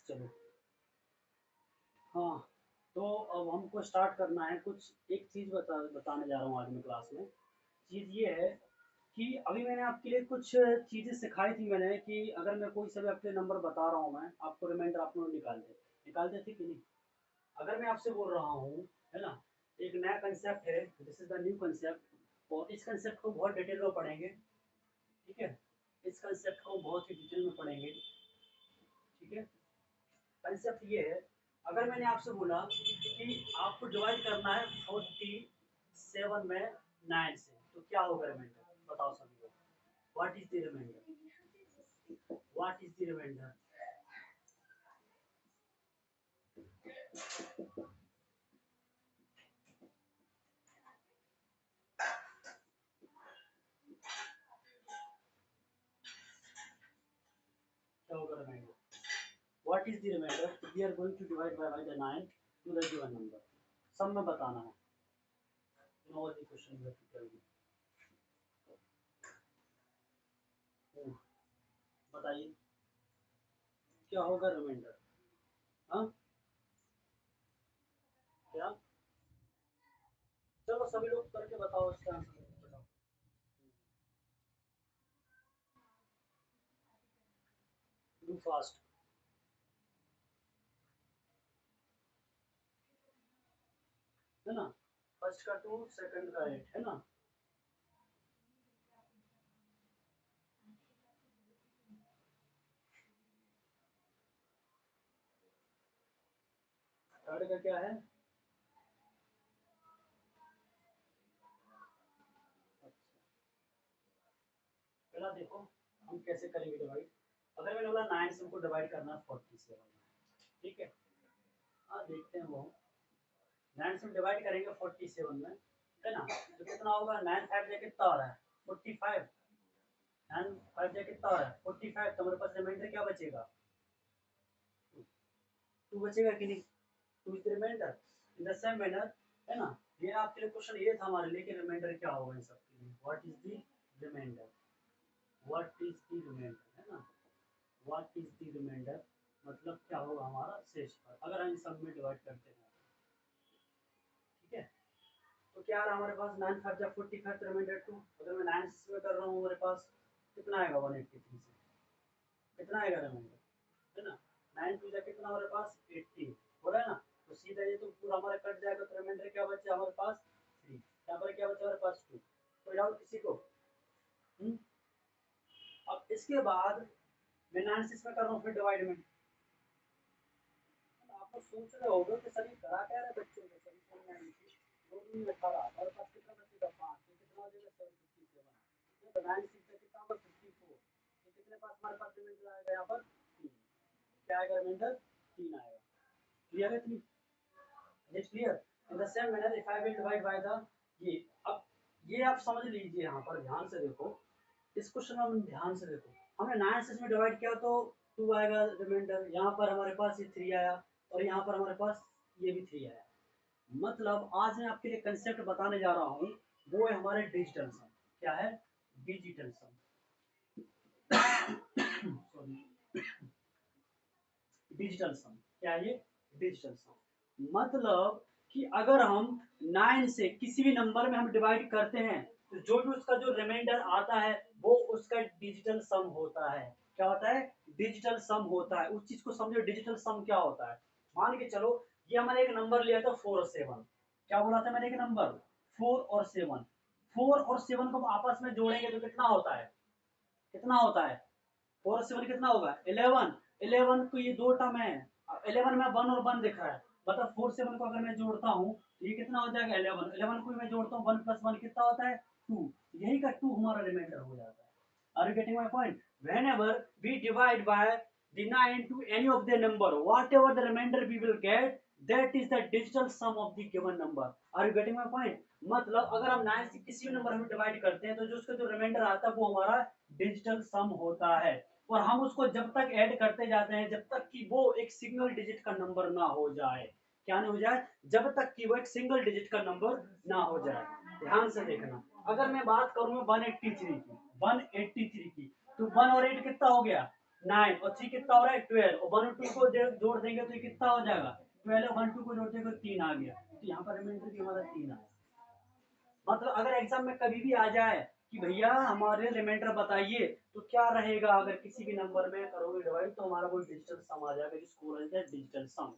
चलो, हाँ, तो अब हमको स्टार्ट करना है। कुछ एक चीज़ बताने जा रहा हूँ आज मैं क्लास में। चीज़ ये है कि अभी मैंने आपके लिए कुछ चीज़ें सिखाई थी मैंने, कि अगर मैं कोई सा भी आपके नंबर बता रहा हूँ, मैं आपको रिमाइंडर आप लोग निकालते थे कि नहीं? अगर मैं आपसे बोल रहा हूँ, है ना, एक नया कंसेप्ट है, this is the new concept, और इस कंसेप्ट को बहुत डिटेल में पढ़ेंगे। ठीक है, इस कंसेप्ट को बहुत ही डिटेल में पढ़ेंगे। ठीक है, कंसेप्ट ये है, अगर मैंने आपसे बोला कि आपको डिवाइड करना है 47 में 9 से, तो क्या होगा रिमाइंडर? बताओ सभी लोग, what is the reminder? What is the reminder? क्या होगा reminder? What is the reminder? We are going to divide by the 9 to the given number. सब में बताना है। No the question you have to tell me. बताइए, क्या होगा reminder? हाँ, क्या? चलो सभी लोग करके बताओ इसका आंसर, बताओ। डू फास्ट, है ना? फर्स्ट का 2, सेकंड का 8, है ना? थर्ड का क्या है? अच्छा, पहला देखो हम कैसे करेंगे डिवाइड। अगर मैंने बोला 9 से हमको डिवाइड करना है 47 में, ठीक है? हाँ, देखते हैं वो। 9 से डिवाइड करेंगे 47 में, है ना? तो कितना होगा? 9 5 जा कितना हो रहा है? 45। 9 5 जा कितना हो रहा है? 45। तो हमारे पास रिमाइंडर क्या बचेगा? 2 बचेगा कि नहीं? 2 is reminder. In the same manner, है ना? ये आपके लिए क्वेश्चन ये था हमारे लिए कि रिमाइंडर क्या होगा इन सब के लिए। What is the reminder? What is the reminder, है ना? व्हाट इज द रिमाइंडर मतलब क्या होगा हमारा शेष पर, अगर हम सब में डिवाइड करते हैं। ठीक है, तो क्या आ रहा है हमारे पास? 9 5 जा 45, रिमाइंडर 2। अगर मैं 9 में कर रहा हूँ, हमारे पास कितना आएगा? 183 से कितना आएगा रिमाइंडर, है ना? 9 2 जा कितना हमारे पास? 80 हो रहा है ना? तो सीधा ये तो पूरा हमारा कट जाएगा, तो रिमाइंडर क्या बचा हमारे पास? 3। यहाँ पर क्या बचा हमारे पास? 2। कोई डाउट किसी को? हुँ? अब इसके बाद मैं 9 में कर रहा हूँ फिर डिवाइड में। आप लोग सोच रहे होगे कि सर ये करा क्या रहे बच्चों को, सर समझ में नहीं थी। 2 दूनी 18, हमारे पास कितना बचेगा? 5। ये कितना हो जाएगा? 757। तो 9 से कितना होगा? 54। तो कितने पास हमारे पास रिमाइंडर आएगा यहाँ पर? 3। क्या आएगा रिमाइंडर? 3 आएगा। क्लियर है इतनी? It's clear? In the same manner if I will divide by the ये, अब ये आप समझ लीजिए, यहाँ पर ध्यान से देखो, इस क्वेश्चन में हम ध्यान से देखो। हमने 9 से इसमें डिवाइड किया तो 2 आएगा रिमाइंडर, यहाँ पर हमारे पास ये 3 आया, और यहाँ पर हमारे पास ये भी 3 आया। मतलब आज मैं आपके लिए कंसेप्ट बताने जा रहा हूँ, वो है हमारे डिजिटल सम। क्या है? डिजिटल सम। सॉरी, डिजिटल सम। क्या है ये? डिजिटल सम मतलब कि अगर हम 9 से किसी भी नंबर में हम डिवाइड करते हैं, तो जो भी उसका जो रिमाइंडर आता है वो उसका डिजिटल सम होता है। क्या होता है? डिजिटल सम होता है। उस चीज को समझो, डिजिटल सम क्या होता है। मान के चलो, ये हमारे एक नंबर लिया था 4 और 7। क्या बोला था मैंने? एक नंबर 4 और 7। 4 और 7 को आपस में जोड़ेंगे तो कितना होता है? कितना होता है? 4 और 7 कितना होगा? 11। 11 को ये दो टर्म है, 11 में 1 और 1 दिख रहा है, मतलब 4 7 को अगर मैं जोड़ता हूँ तो ये कितना हो जाएगा? 11। 11 को मैं जोड़ता हूँ, 1 प्लस 1 कितना होता है? 2। यही का 2 हमारा रिमाइंडर हो जाता है। Are you getting my point? whenever we divide by the 9 to any of the number, whatever the remainder we will get, that is the digital sum of the given number. Are you getting my point? मतलब अगर हम 9 से किसी भी number में divide करते हैं तो जो उसका जो रिमाइंडर आता है वो हमारा डिजिटल सम होता है, और हम उसको जब तक ऐड करते जाते हैं जब तक कि वो एक सिंगल डिजिट का नंबर ना हो जाए। क्या ना हो जाए? जब तक कि वो एक सिंगल डिजिट का नंबर ना हो जाए। ध्यान से देखना, अगर मैं बात करूँ 183 की, 183 की, तो 1 और 8 कितना हो गया? 9 और 3 कितना हो रहा है 12 और 1 और 2 को जोड़ देंगे तो ये कितना हो जाएगा 12 और 1 2 को जोड़ देंगे तो 3 आ गया, तो यहाँ पर रिमाइंडर भी हमारा 3 आया। मतलब अगर एग्जाम में कभी भी आ जाए कि भैया हमारे रिमाइंडर बताइए तो क्या रहेगा, अगर किसी भी नंबर में करोगे डिवाइड तो हमारा कोई डिजिटल सम आ जाएगा जिसको बोलते हैं डिजिटल सम।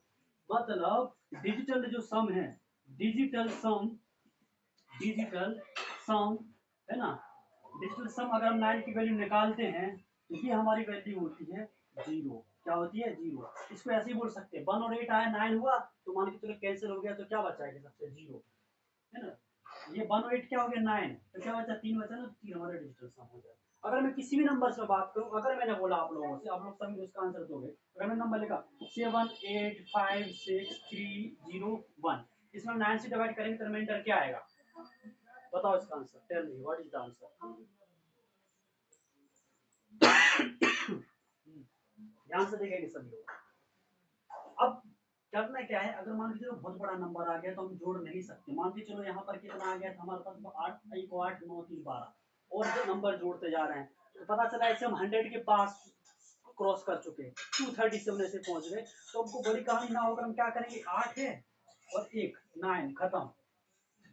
मतलब डिजिटल जो सम है, डिजिटल सम, डिजिटल सम है ना, डिजिटल सम अगर हम 9 की वैल्यू निकालते हैं तो ये हमारी वैल्यू होती है 0। क्या होती है 0। इसको ऐसे ही बोल सकते हैं 1 और 8 आया 9 हुआ तो मान के चलो कैंसिल हो गया तो क्या बचाएगा सबसे 0 है ना। ये 1 और 8 क्या हो गया 9 तो क्या बचा 3 बचा ना, तो 3 हमारा डिजिटल सम हो जाएगा। अगर मैं किसी भी नंबर से बात करूं, अगर मैंने बोला आप लोगों से, आप लोग सभी उसका आंसर दोगे, अगर मैंने नंबर लिखा 7 8 5 6 3 0 1, इसमें 9 से डिवाइड करेंगे तो रिमाइंडर क्या आएगा, बताओ इसका answer, tell me what is the answer. ध्यान से देखेंगे सभी लोग। अब करना क्या है, अगर मान के चलो बहुत बड़ा नंबर आ गया तो हम जोड़ नहीं सकते, मान के चलो यहाँ पर कितना आ गया था हमारे पास 8 1 8 9 3 12 और जो नंबर जोड़ते जा रहे हैं तो पता चला ऐसे हम 100 के पास क्रॉस कर चुके हैं, 237 से पहुंच गए। तो हमको बड़ी कहानी ना होकर हम क्या करेंगे, 8 है और 1 9 खत्म,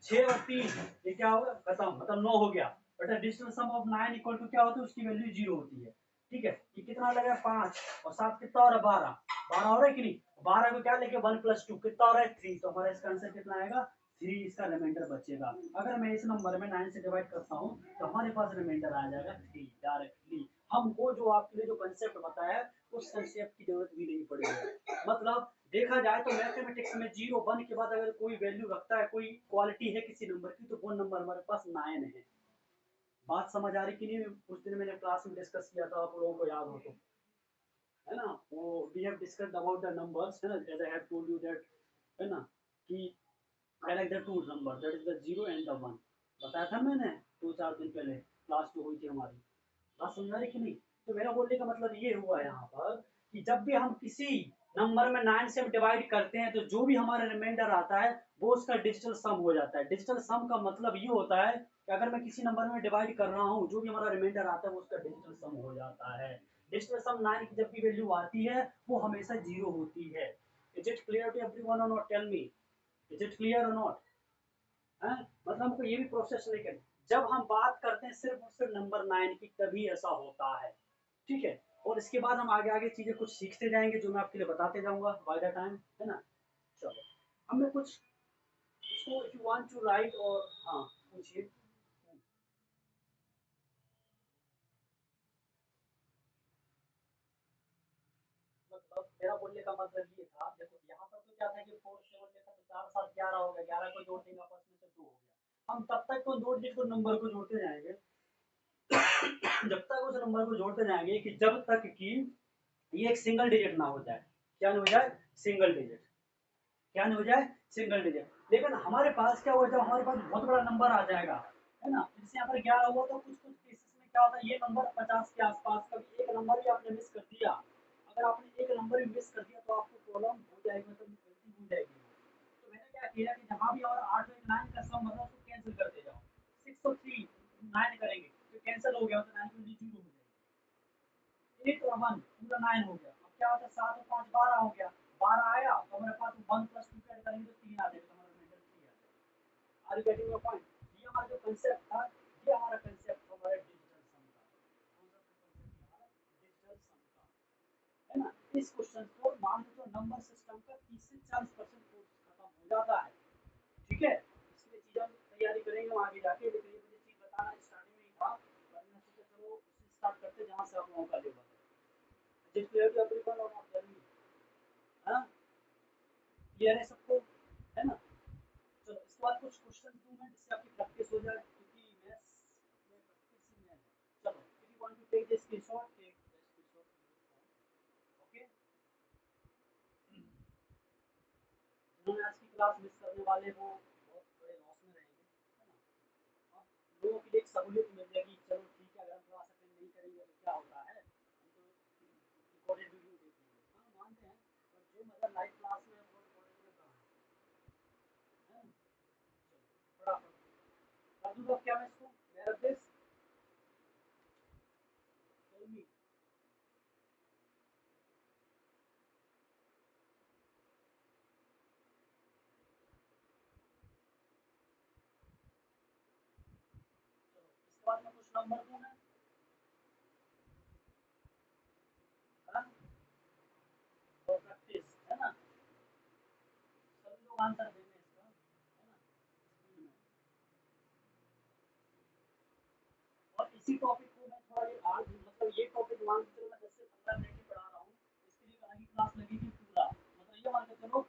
6 और 3 ये क्या होगा खत्म, मतलब 9 हो गया। But digital sum of 9 equal to क्या होता है, उसकी वैल्यू 0 होती है। ठीक है, ये कितना लगा 5 और 7 कितना हो रहा है 12, 12 हो रहा है कि नहीं, 12 को क्या लेके 1 + 2 कितना हो रहा है 3, तो हमारा इसका आंसर कितना आएगा 3, इसका रिमाइंडर बचेगा। अगर मैं इस नंबर में 9 से डिवाइड करता हूँ तो हमारे पास रिमाइंडर आ जाएगा 3 डायरेक्टली। हमको जो आपके लिए जो कंसेप्ट बताया है उस कंसेप्ट की जरूरत भी नहीं पड़ेगी। मतलब देखा जाए तो मैथमेटिक्स में 0 1 के बाद अगर कोई वैल्यू रखता है, कोई क्वालिटी है किसी नंबर की, तो वो नंबर हमारे पास 9 है। बात समझ आ रही कि नहीं, उस दिन मैंने क्लास में डिस्कस किया था, आप लोगों को याद हो तो, है ना, वो we have discussed about the numbers, है ना, as I have told you that, है ना, कि I like the two number that is the 0 and the 1, बताया था मैंने 2 4 दिन पहले, क्लास जो हुई थी हमारी। बात समझ आ रही कि नहीं। तो मेरा बोलने का मतलब ये हुआ यहाँ पर कि जब भी हम किसी नंबर में 9 से डिवाइड करते हैं तो जो भी हमारा रिमाइंडर आता है वो उसका डिजिटल सम हो जाता है। डिजिटल सम का मतलब ये होता है कि अगर मैं किसी नंबर में डिवाइड कर रहा हूँ, जो भी हमारा रिमाइंडर आता है वो उसका डिजिटल सम हो जाता है। डिजिटल सम 9 की जब भी वैल्यू आती है वो हमेशा 0 होती है। Is it clear to everyone और not, tell me, is it clear or not. है, मतलब हमको ये भी प्रोसेस नहीं करना, जब हम बात करते हैं सिर्फ और सिर्फ नंबर 9 की तभी ऐसा होता है। ठीक है, और इसके बाद हम आगे आगे चीजें कुछ सीखते जाएंगे जो मैं आपके लिए बताते जाऊंगा बाय द टाइम, है ना। चलो अब मैं कुछ इसको if you want to write और हाँ पूछिए। मतलब मेरा बोलने का मतलब ये था, देखो यहाँ पर तो क्या था कि 4 7 लिखा तो 4 7 11 हो गया, 11 को जोड़ देंगे आपस में तो 2 हो गया। हम तब तक तो 2 डिजिट नंबर को जोड़ते जाएंगे जब तक उस नंबर को जोड़ते जाएंगे कि जब तक कि ये एक सिंगल डिजिट ना हो जाए। क्या नहीं हो जाए, सिंगल डिजिट, क्या नहीं हो जाए सिंगल डिजिट। लेकिन हमारे पास क्या हो, जब हमारे पास बहुत बड़ा नंबर आ जाएगा, है ना, जैसे यहाँ पर 11 हुआ तो कुछ कुछ केसेस में क्या होता है ये नंबर 50 के आसपास, कभी एक नंबर भी आपने मिस कर दिया, अगर आपने एक नंबर भी मिस कर दिया तो आपको प्रॉब्लम हो जाएगी, मतलब गलती हो जाएगी। तो मैंने क्या किया कि जहाँ भी हमारा 8 और 9 का सम मतलब उसको कैंसिल करते जाओ, 6 और 3 9 करेंगे तो कैंसिल हो गया तो 9 की वैल्यू 0 हो जाएगी, 8 और 1 पूरा 9 हो गया। अब क्या होता है 7 और 5 12 हो गया, 12 आया तो हमारे पास 1 + 2 ऐड करेंगे तो 3 आ जाएगा, तो हमारा रिमाइंडर 3 आ जाएगा। Are you getting your point. ये हमारा जो कांसेप्ट था, ये हमारा कांसेप्ट हमारा डिजिटल सम का, कौन सा कांसेप्ट हमारा डिजिटल सम का, है ना। इस क्वेश्चन को मान लो तो नंबर सिस्टम का 30 से 40% कोर्स खत्म हो जाता है। ठीक है, इसलिए चीज़ हम तैयारी करेंगे हम आगे जाके, लेकिन ये मुझे चीज़ बताना स्टार्टिंग में ही था, वरना सोचा चलो उससे स्टार्ट करते जहाँ से आप लोगों का लेवल है। जिस क्लियर टू एवरीवन और नॉट क्लियर, हाँ क्लियर है सबको, है ना। चलो इसके बाद कुछ क्वेश्चन दूं मैं जिससे आपकी प्रैक्टिस हो जाए, क्योंकि मैथ्स में प्रैक्टिस ही में है। चलो if you want to take this screenshot, take the screenshot, okay. जिन्होंने आज की क्लास मिस करने वाले वो बहुत बड़े लॉस में रहेंगे, है ना। अब लोगों के लिए एक सहूलियत मिल जाएगी, चलो ठीक है अगर हम क्लास अटेंड नहीं करेंगे तो क्या होता है, हम तो रिकॉर्डेड वीडियो देख लेंगे, हाँ मानते हैं, पर जो मजा लाइव क्लास में है वो रिकॉर्डेड में कहाँ है, है ना। चलो फटाफट कर दूँ क्या मैं इसको, मैं रख दिस, टेल मी। बाद में कुछ नंबर दूं मैं, है ना, और प्रैक्टिस, है ना, सभी लोग आंसर देंगे इसका, है ना, स्कूल में। और इसी टॉपिक को मैं थोड़ा ये आज मतलब ये टॉपिक मान के चलो मैं 10 से 15 मिनट ही पढ़ा रहा हूँ, इसके लिए अलग ही क्लास लगेगी पूरा, मतलब ये मान के चलो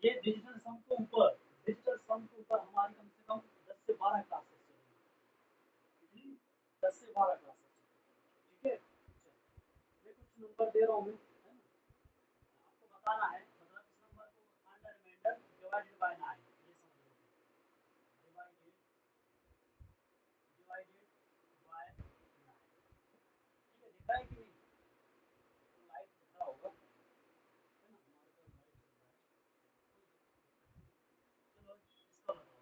ये डिजिटल सम के ऊपर, डिजिटल सम के ऊपर हमारी कम से कम 10 से 12 क्लासेस चलेंगी, 10 से 12 क्लासेस, ठीक है। मैं कुछ नंबर दे रहा हूँ मैं, है ना, आपको बताना है, मतलब इस नंबर को find the reminder divided by 9, ये समझ लो, डिवाइडेड डिवाइडेड बाय 9, ठीक है, दिख रहा है कि नहीं, तो लाइट दिख रहा होगा, है ना, हमारे पास लाइट चल रहा है, चलो इसका बताओ,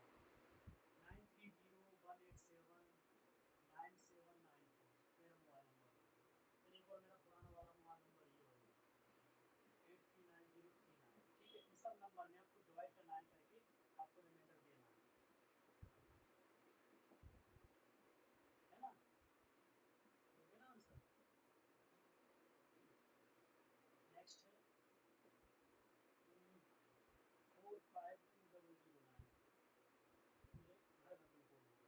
9301879794 मेरा मोबाइल नंबर, एक और मेरा पुराना वाला मोबाइल नंबर ये होगा 839039, ठीक है, इस सब नंबर में आपको डिवाइड करना है करके आपको रिमाइंडर देना है ना, हो गया ना आंसर। नेक्स्ट है 452009, ये घर का पिन कोड होगा 97,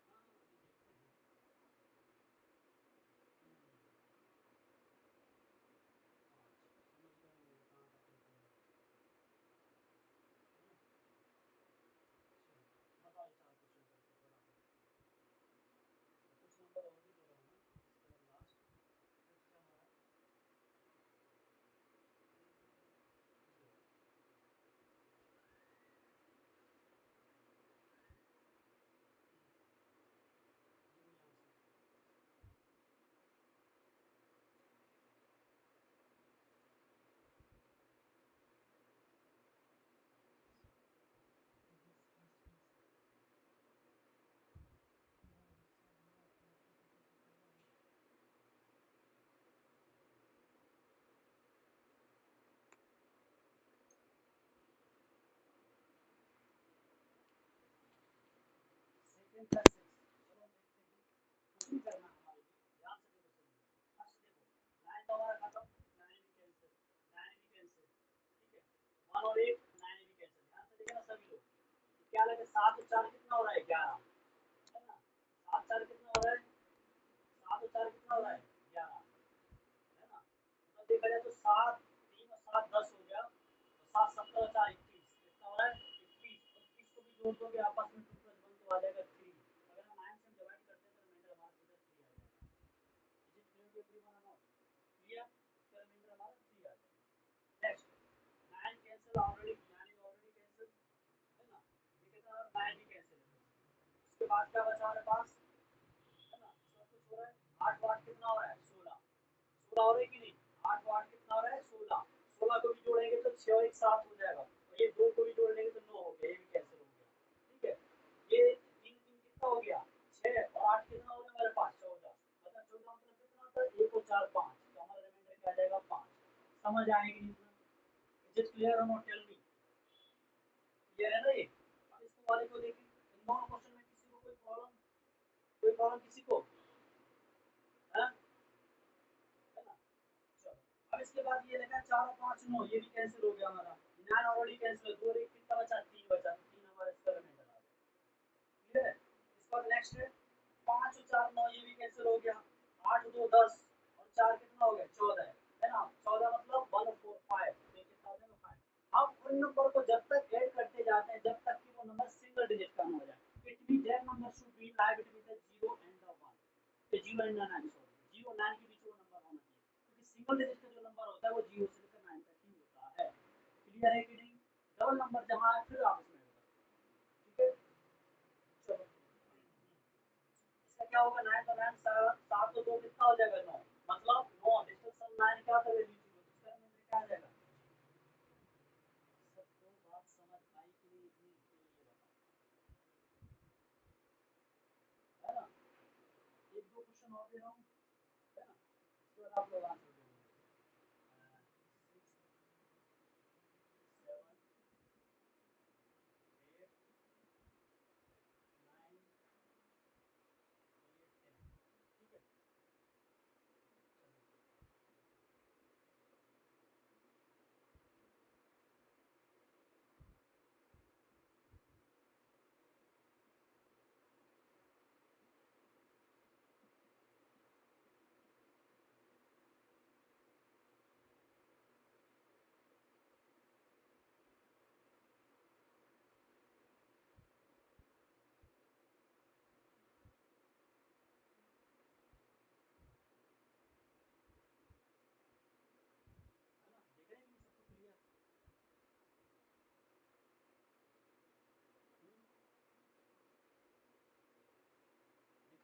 हाँ अभी देखते हैं, समझ गए होंगे ये कहाँ का पिन कोड है ना, चलो बताओ ये 4 क्वेश्चन करके फटाफट, कुछ नंबर और भी दे रहा हूँ मैं, इसके बाद लास्ट फिफ्थ है हमारा, जी गिव मी आंसर, सेकंड था 6, चलो हम देखते हैं कुछ भी करना हमारे लिए, ध्यान से देखो सभी, फर्स्ट देखो 9 तो हमारा खत्म, 9 भी कैंसिल, 9 भी कैंसिल, ठीक है, 1 और 1 9 भी कैंसिल, ध्यान से देखना सभी लोग, क्या लगे 7 और 4 कितना हो रहा है 11, है ना, 7 4 कितना हो रहा है, 7 और 4 कितना हो रहा है 11, है ना, मतलब देखा जाए तो 7 3 और 7 10 हो गया, तो 7 17 और 4 21, कितना हो रहा है 21, 21 को भी जोड़ दोगे आपस में 2 + 1 तो आ जाएगा 3, अगर हम 9 से डिवाइड करते हैं तो रिमाइंडर हमारा सीधा 3 आ जाएगा, is it clear to everyone और नॉट, क्लियर, इसका रिमाइंडर हमारा 3 आ जाएगा। Next 9 cancel already, 9 is already cancel, है ना, ये कितना 9 भी कैंसिल है, उसके बाद क्या बचा हमारे पास, है ना, इसका कुछ हो रहा है 8 वाट कितना हो रहा है 16, 16 हो रहा है कि नहीं, 8 वाट कितना हो रहा है 16, 16 को भी जोड़ेंगे तो 6 और 1 7 हो जाएगा, और ये 2 को भी जोड़ लेंगे तो 9 हो गया, ये भी कैंसिल हो गया, ठीक है, ये 3 3 कितना हो गया 6 और 8 कितना हो गया हमारे पास 14, मतलब 14 मतलब कितना होता है 1 और 4 5, तो हमारा रिमाइंडर क्या आ जाएगा 5, समझ आएगी नहीं, is it clear or not, tell me, clear है ना ये, अब इसको वाले को देखिए, इन दोनों क्वेश्चन में किसी को कोई प्रॉब्लम किसी को, है है ना, चलो अब इसके बाद ये लिखा 4 और 5 9, ये भी कैंसिल हो गया हमारा, 9 ऑलरेडी कैंसिल हो, 2 और 1 कितना बचा 3 बचा, 3 हमारा इसका रिमाइंडर आ गया, ठीक है, इसके बाद नेक्स्ट है 5 और 4 9, ये भी कैंसिल हो गया, 8 2 10 और 4 कितना हो गया 14, है ना, 14 मतलब 1 4 5, तो कितना हो जाएगा 5, हम उन नंबर को जब तक ऐड करते जाते हैं जब तक कि वो नंबर सिंगल डिजिट का ना हो जाए, it mean that number should be lie between the 0 and the 1, तो 0 एंड 9 सॉरी 0 9 के बीच वो नंबर होना चाहिए, क्योंकि सिंगल डिजिट का जो नंबर होता है वो 0 से लेकर 9 तक ही होता है, क्लियर है कि नहीं, डबल नंबर जहां है फिर आपस में होगा, ठीक है, चलो इसका क्या होगा 9 तो 9 7 तो 2 कितना हो जाएगा 9, मतलब 9 डिजिटल सम 9 क्या था वैल्यू 0, तो इसका आंसर क्या आ जाएगा, सबको बात समझ आई कि नहीं इतनी, ये बताओ, है ना, एक दो क्वेश्चन और दे रहा हूँ, है ना, इसके बाद आप लोग आंसर देंगे, 6 7 8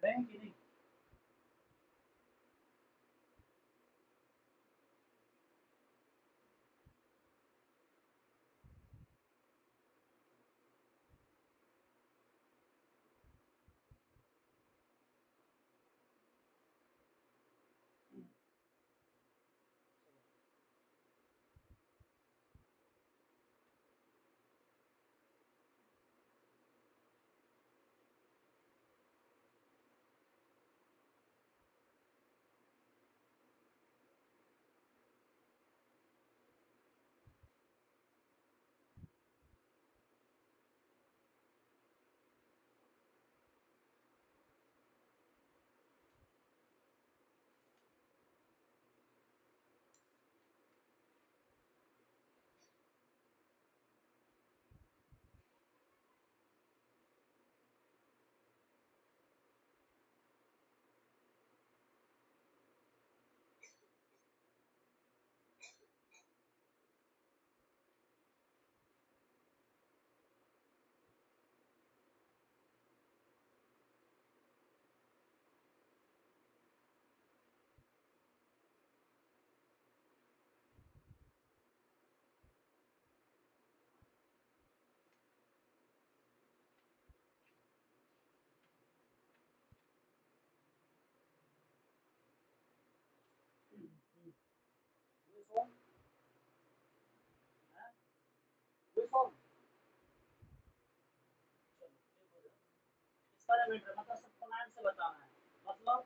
रहेंगे कि नहीं? हुई सॉल्व? हैं? हुई सॉल्व? चलो ठीक हो जाए। इसका रिमाइंडर मतलब सबको 9 से बताना है, मतलब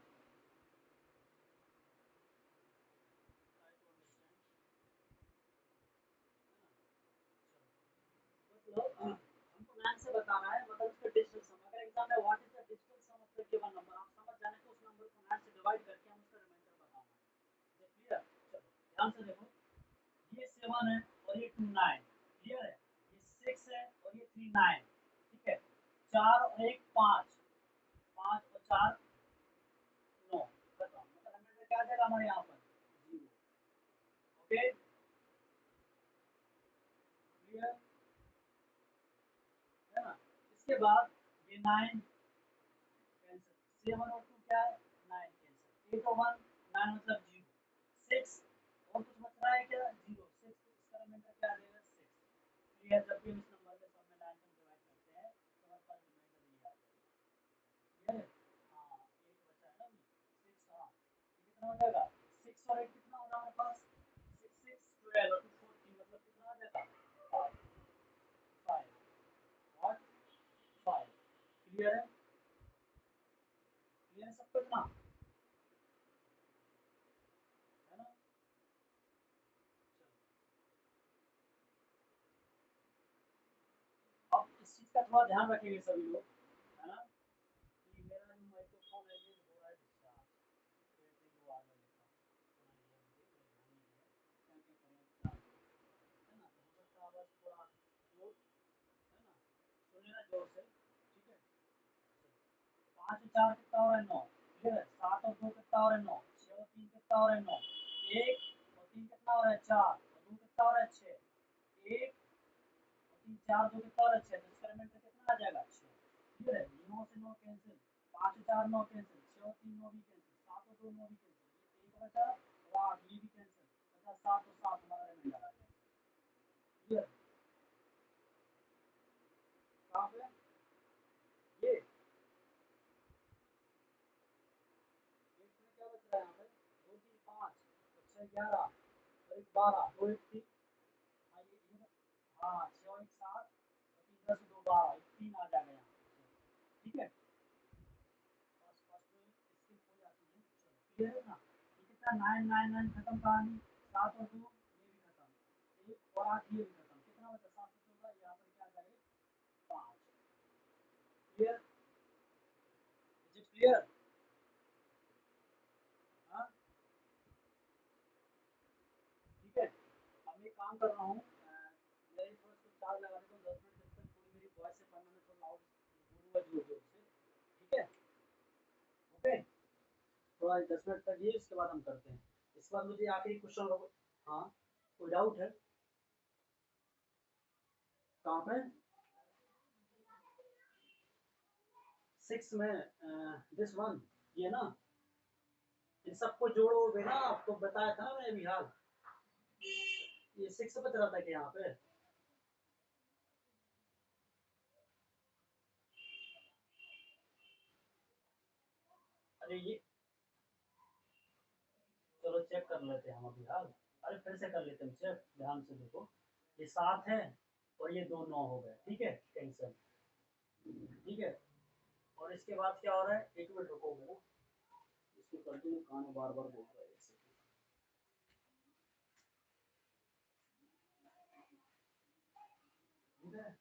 try to understand, है ना? चलो मतलब हमको 9 से बताना है, मतलब उसका डिजिटल सम। अगर एग्जाम में what is the digital sum of the given number, आप समझ जाने को उस नंबर को 9 से डिवाइड करके हम उसका रिमाइंडर बताना है। क्लियर? चलो ध्यान से देखो, ये 7 है और ये 2 9, क्लियर है? ये 6 है और ये 3 9, ठीक है? 4 और 1 5, 5 और 4 9, खत्म। मतलब रिमाइंडर क्या आ जाएगा हमारे यहाँ पर? 0। ओके, क्लियर है ना? इसके बाद ये 9 कैंसिल, 7 और 2 क्या है? 9 कैंसिल, 8 और 1 9 मतलब 0, 6 और कुछ बच रहा है क्या? 0, 6, तो इसका रिमाइंडर क्या आ जाएगा? 6। क्लियर? जब भी हम इस नंबर के साथ में 9 से डिवाइड करते हैं तो हमारे पास रिमाइंडर ये आ जाएगा। क्लियर है? हाँ, 8 बचा है ना अभी, 6, हाँ, ये कितना हो जाएगा? 6 और 8 कितना होगा हमारे पास? 6 6 12 और 2 14, मतलब कितना आ जाएगा? 5 5 और 5। क्लियर है? क्लियर है सबको इतना? है ना? अब इस चीज का थोड़ा ध्यान रखेंगे सभी लोग, है ना? कि मेरा जो माइक्रोफोन है ये हो रहा है डिस्चार्ज, बैटरी लो आ गया लिखा, थोड़ा ये मुझे ध्यान नहीं है, क्या क्या करें क्या करें, है ना? तो हो सकता है आवाज थोड़ा जोर, है ना? सुनिए ना जोर से, ठीक है? 5 और 4 कितना हो रहा है? 9। क्लियर है? 7 और 2 कितना हो रहा है? 9। 6 और 3 कितना हो रहा है? 9। 1 और 3 कितना हो रहा है? 4 और 2 कितना हो रहा है? 6। 1 और 3 4 2 कितना हो रहा है? 6, तो इसका रिमाइंडर कितना आ जाएगा? 6। क्लियर है? 9 से 9 कैंसिल, 5 और 4 9 कैंसिल, 6 और 3 9 भी कैंसिल, 7 और 2 9 भी कैंसिल, ये 1 बचा और 8 ये भी कैंसिल, बचा 7 और 7 हमारा रिमाइंडर आ जाएगा। क्लियर? कहाँ पे? ये इसमें क्या बच रहा है यहाँ पे? 2 3 5 और 6 11 और 1 12, 2 1 3, हाँ ये हाँ 6 और 1 7 और 3 10 2 12, 3 आ जाएगा यहाँ पे। ठीक है? फर्स्ट फर्स्ट में स्किप हो जाती है। चलो क्लियर है ना? ये कितना? 9 9 9 खत्म कहानी, 7 और 2 ये भी खत्म, 1 और 8 ये भी खत्म, कितना बचा? 7 से 14, यहाँ पर क्या जाएगा? 5। क्लियर? Is it clear? हाँ, ठीक है। अब मैं काम कर रहा हूँ, मैं थोड़ा सा चार्ज लगा देता हूँ 10 मिनट, जब तक थोड़ी मेरी वॉइस से पढ़ना में थोड़ा लाउड बोलूँगा जोर जोर से, ठीक है? ओके, थोड़ा 10 मिनट तक ये, इसके बाद हम करते हैं। इसके बाद मुझे आखिरी क्वेश्चन, हाँ कोई डाउट है? कहाँ पे? 6 में दिस वन, ये ना, इन सबको जोड़ोगे ना, आपको बताया था मैंने अभी हाल, ये 6 बच रहा था कि यहाँ पे, अरे ये चलो चेक कर लेते हैं हम अभी हाल, अरे फिर से कर लेते हैं चेक, ध्यान से देखो, ये 7 है और ये 2 9 हो गए, ठीक है, कैंसिल, ठीक है। और इसके बाद क्या हो रहा है, एक मिनट रुको मेरा, इसको कंटिन्यू खाना बार बार बोल रहा है ऐसे, ठीक है।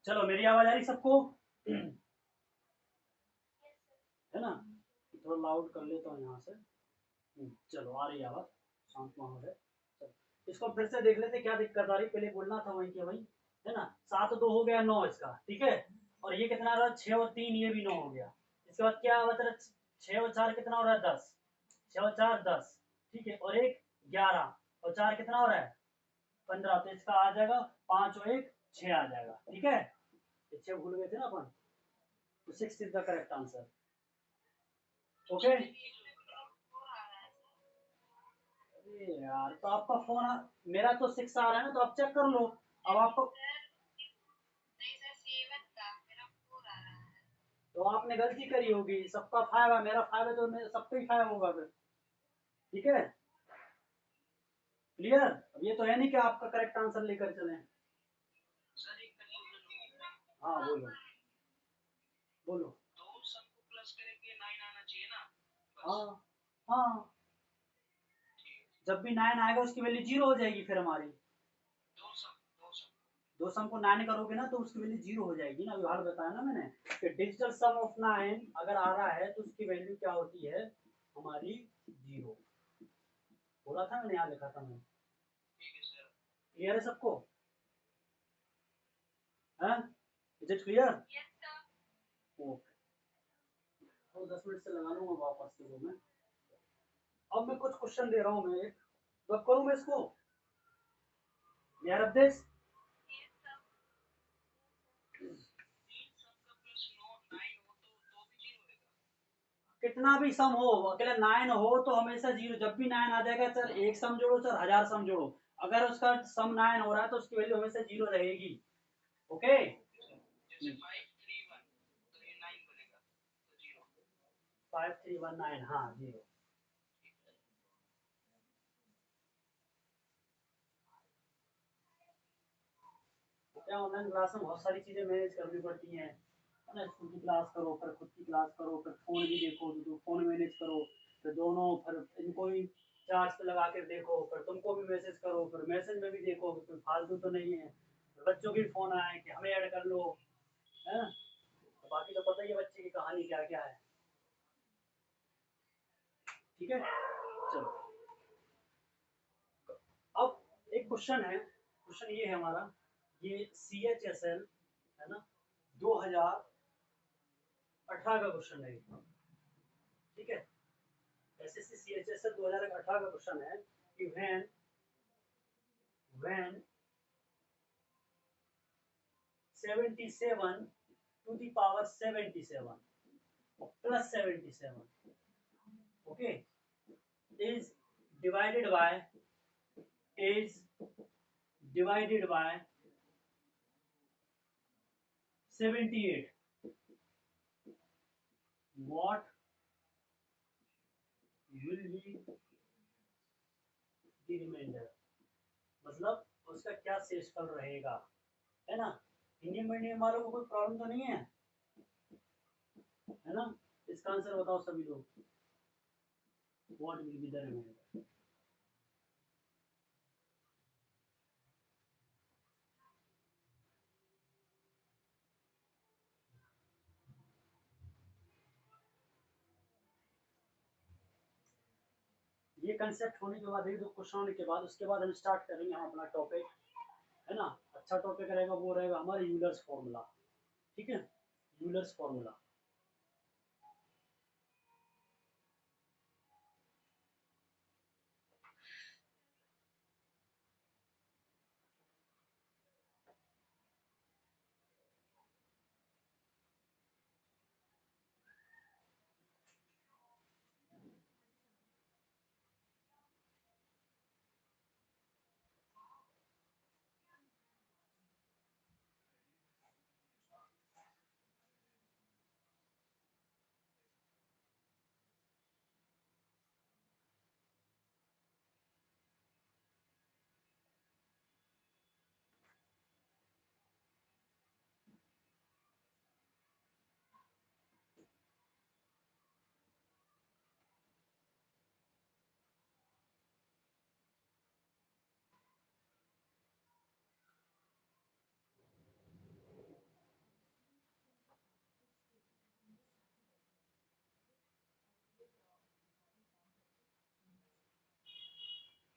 चलो मेरी आवाज आ रही सबको, है ना, थोड़ा लाउड कर लेता हूँ यहाँ से, चलो आ रही आवाज, शांत माहौल है, चलो इसको फिर से देख लेते क्या दिक्कत आ रही, पहले बोलना था वही के वही, है ना, 7 2 हो गया 9 इसका, ठीक है, और ये कितना रहा 6 और 3, ये भी 9 हो गया, इसके बाद क्या बच रहा 6 और 4 कितना हो रहा है 10, 6 और 4 10, ठीक है, और एक 11 और 4 कितना हो रहा है 15, तो इसका आ जाएगा 5 और 1 6 आ जाएगा, ठीक है, 6 भूल गए थे ना अपन, तो 6 is the correct answer, okay. अरे यार तो आपका फोन मेरा तो 6 आ रहा है ना, तो आप चेक कर लो, अब आपको, तो आपने गलती करी होगी, सबका 5 है, मेरा 5 है तो मेरा सबका ही 5 होगा फिर, ठीक है, क्लियर। अब ये तो है नहीं कि आपका करेक्ट आंसर लेकर चले, हाँ बोलो बोलो, हाँ हाँ, जब भी 9 आएगा उसकी वैल्यू 0 हो जाएगी फिर हमारी, दो सम को 9 करोगे ना तो उसकी वैल्यू 0 हो जाएगी ना, अभी हाल बताया ना मैंने कि डिजिटल सम ऑफ 9 अगर आ रहा है तो उसकी वैल्यू क्या होती है हमारी 0, बोला था मैंने, यहाँ लिखा था मैंने, क्लियर है सबको, है, इज इट क्लियर, ओके, तो 10 मिनट से लगा लूंगा वापस से वो मैं, अब मैं कुछ क्वेश्चन दे रहा हूँ मैं एक, तो करूँ मैं इसको, यार अब देश कितना भी सम हो, अकेला 9 हो तो हमेशा 0, जब भी 9 आ जाएगा सर एक सम जोड़ो सर 1000 सम जोड़ो, अगर उसका सम 9 हो रहा है तो उसकी वैल्यू हमेशा 0 रहेगी, ओके, 5319, हाँ 0, क्या ऑनलाइन क्लास में बहुत सारी चीजें मैनेज करनी पड़ती हैं, है ना, स्कूल की क्लास करो फिर खुद की क्लास करो फिर फोन भी देखो तो फोन मैनेज करो, फिर दोनों, फिर इनको भी चार्ज पे लगा के देखो, फिर तुमको भी मैसेज करो, फिर मैसेज में भी देखो कि कोई फालतू तो नहीं है, फिर बच्चों के फोन आए कि हमें ऐड कर लो, है ना, तो बाकी तो पता ही है बच्चे की कहानी क्या क्या है, ठीक है, चलो अब एक क्वेश्चन है, क्वेश्चन ये है हमारा, ये CHSL है ना 2018 का क्वेश्चन है, ठीक है, SSC CHSL 2018 का क्वेश्चन है कि when 77 to the power 77 plus 77, okay, is divided by is divided by 78, what will be the remainder, मतलब उसका क्या शेषफल रहेगा, है ना, हिंदी मीडियम वालों को कोई प्रॉब्लम तो नहीं है ना, इसका आंसर बताओ सभी लोग, what will be the reminder, ये कंसेप्ट होने के बाद, एक दो क्वेश्चन होने के बाद, उसके बाद हम स्टार्ट करेंगे हम अपना टॉपिक, है ना। अच्छा टॉपिक रहेगा, वो रहेगा हमारा यूलर्स फॉर्मूला, ठीक है, यूलर्स फॉर्मूला।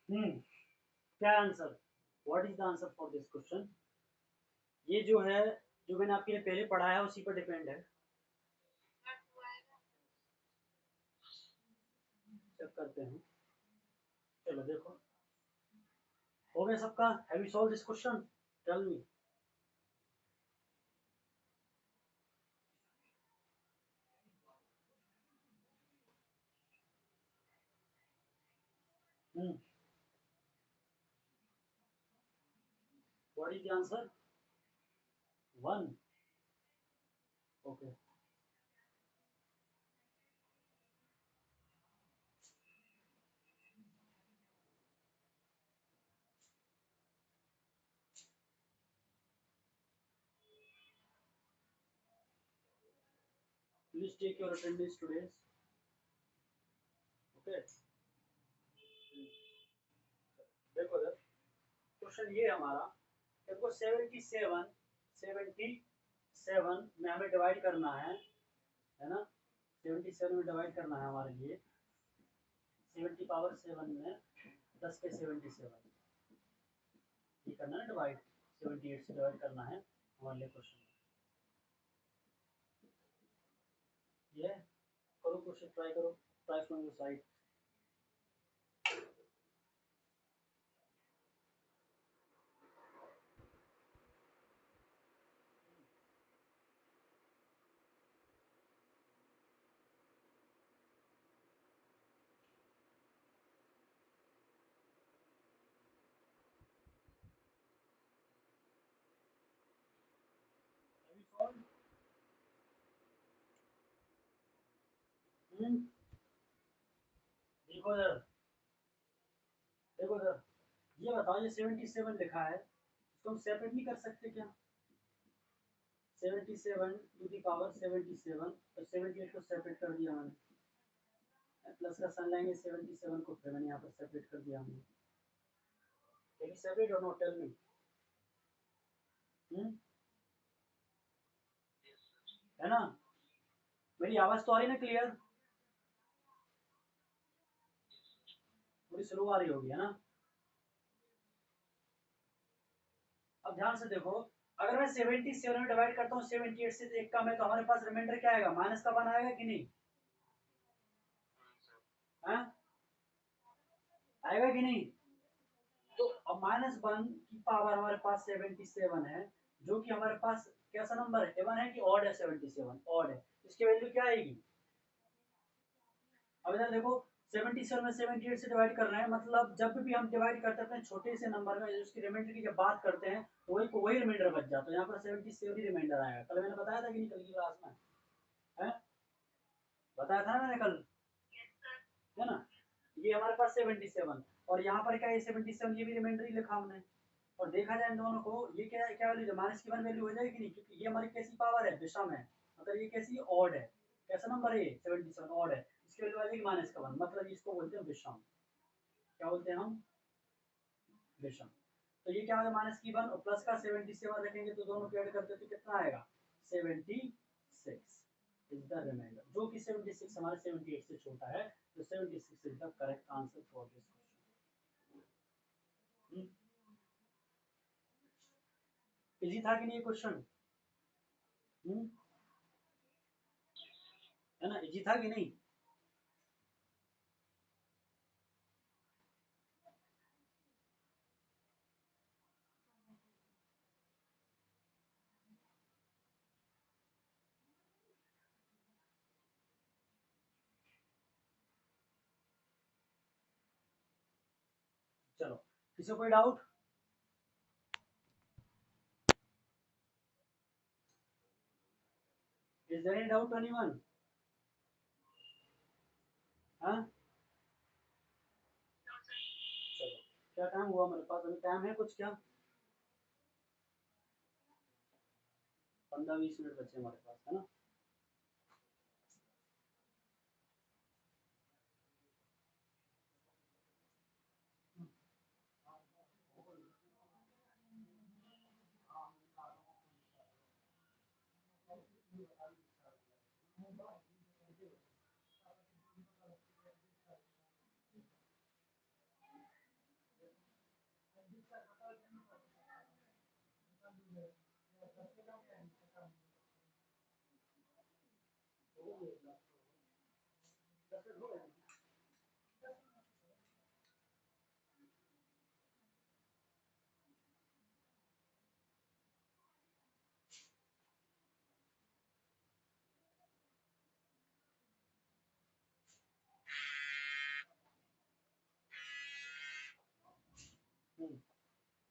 क्या answer, what is the answer for this question? ये जो है, जो मैंने आपके लिए पहले पढ़ाया है उसी पर डिपेंड है। चेक करते हैं, चलो देखो, हो गया सबका? Have you solve this question? Tell me. What is the answer? 1। Okay, please take your attendance today. Okay, देखो सर, क्वेश्चन ये हमारा, देखो 77 में हमें डिवाइड करना है ना, 77 में डिवाइड करना है हमारे लिए, 70 पावर 7 में 10 के 77, ये करना है डिवाइड, 78 से डिवाइड करना है हमारे लिए क्वेश्चन। ये करो क्वेश्चन, ट्राई करो, ट्राई फ्रॉम योर साइड। देखो सर, देखो सर, ये बताओ, ये 77 लिखा है, इसको हम सेपरेट नहीं कर सकते क्या? 77 टू दी पावर 77 और 78 को सेपरेट कर दिया मैंने, प्लस का साइन लाएंगे 77 को, फिर मैंने यहाँ पर सेपरेट कर दिया हमने। कैन यू सेपरेट और नॉट, टेल मी। है ना, मेरी आवाज तो आ रही ना क्लियर? थोड़ी स्लो आ रही होगी, है ना? अब ध्यान से देखो, अगर मैं 77 में डिवाइड करता हूँ 78 से, एक कम है, तो हमारे पास रिमाइंडर क्या आएगा? माइनस का 1 आएगा कि नहीं? है? आएगा कि नहीं? तो अब -1 की पावर हमारे पास 77 है, जो कि हमारे पास कैसा नंबर है? इवन है कि ऑड है? 77 ऑड है, इसकी वैल्यू क्या आएगी? अब इधर देखो, 77 में 78 से डिवाइड कर रहे हैं, मतलब जब भी हम डिवाइड करते हैं अपने छोटे से नंबर में, उसकी रिमाइंडर की जब बात करते हैं, तो वही को वही रिमाइंडर बच जाता है। यहाँ पर 77 ही रिमाइंडर आएगा। कल मैंने बताया था कि नहीं, कल की क्लास में है, बताया था ना मैंने कल, है ना? ये हमारे पास 77, और यहाँ पर क्या है 77, ये भी रिमाइंडर ही लिखा हमने। और देखा जाए इन दोनों को, ये क्या क्या वैल्यू, माइनस की 1 वैल्यू हो जाएगी नहीं, क्योंकि ये हमारी कैसी पावर है? विषम है, मतलब ये कैसी ऑड है? कैसा नंबर है ये? 77 ऑड है, इसकी वैल्यू आ जाएगी -1, मतलब इसको बोलते हैं विषम। क्या बोलते हैं हम? विषम। तो ये क्या होगा? -1 और प्लस का 77 रखेंगे, तो दोनों को ऐड करते तो कितना आएगा? 76। इज द रिमाइंडर, जो कि 76 हमारे 78 से छोटा है, तो 76 is the correct answer for this question. Easy था कि नहीं क्वेश्चन? है ना, इजी था कि नहीं? चलो, किसी को कोई doubt? Is there any doubt anyone? हाँ, चलो, क्या टाइम हुआ हमारे पास? अभी टाइम है कुछ क्या? 15-20 मिनट बचे हमारे पास, है ना?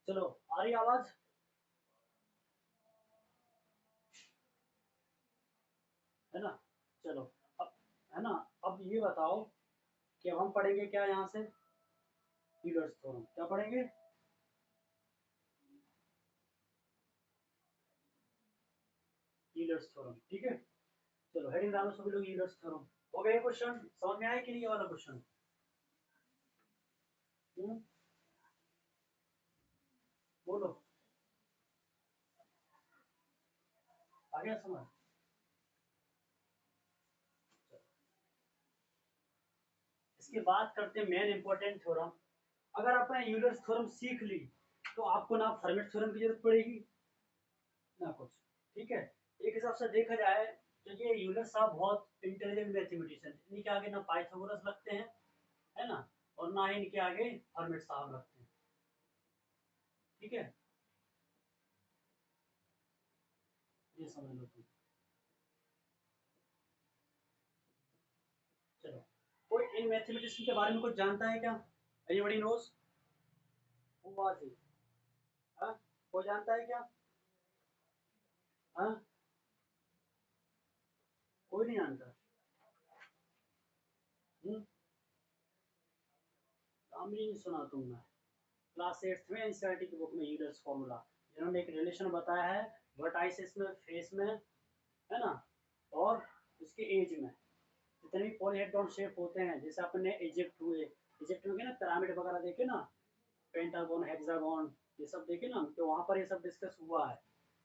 चलो, आ रही आवाज? है ना? चलो, अब, है ना, अब ये बताओ कि अब हम पढ़ेंगे क्या यहाँ से? Euler's theorem. क्या पढ़ेंगे? यूलर्स थ्योरम, ठीक है। चलो, हेडिंग डालो सभी लोग, यूलर्स थ्योरम। हो गया क्वेश्चन? समझ में आया कि नहीं ये वाला क्वेश्चन? बोलो, आ गया समझ? इसके बाद करते हैं मेन इंपॉर्टेंट थ्योरम। अगर आपने यूलर्स थ्योरम सीख ली तो आपको ना फर्मेट थ्योरम की जरूरत पड़ेगी ना कुछ, ठीक है। एक हिसाब से देखा जाए तो ये यूलर साहब बहुत इंटेलिजेंट मैथमेटिशियन, इनके आगे ना पाइथागोरस लगते हैं, है ना, और ना ही इनके आगे हर्मिट साहब लगते हैं, ठीक है। ये समझ लो तुम। चलो, कोई इन मैथमेटिशियन के बारे में कुछ जानता है क्या? Anybody knows who was he? हाँ, कोई जानता है क्या? हाँ, कोई नहीं जानता। हम्म, नाम ही नहीं सुना तुमने? क्लास 8 में एनसीईआरटी की बुक में यूलर्स फॉर्मूला, जिन्होंने एक रिलेशन बताया है वर्टाइसिस में, फेस में, है ना, और उसके एज में, जितने भी पॉलीहेड्रॉन शेप होते हैं, जैसे अपने इजिप्ट हुए, इजिप्ट में ना पिरामिड वगैरह देखे ना, पेंटागन, हेक्सागन, ये सब देखे ना, तो वहाँ पर ये सब डिस्कस हुआ है।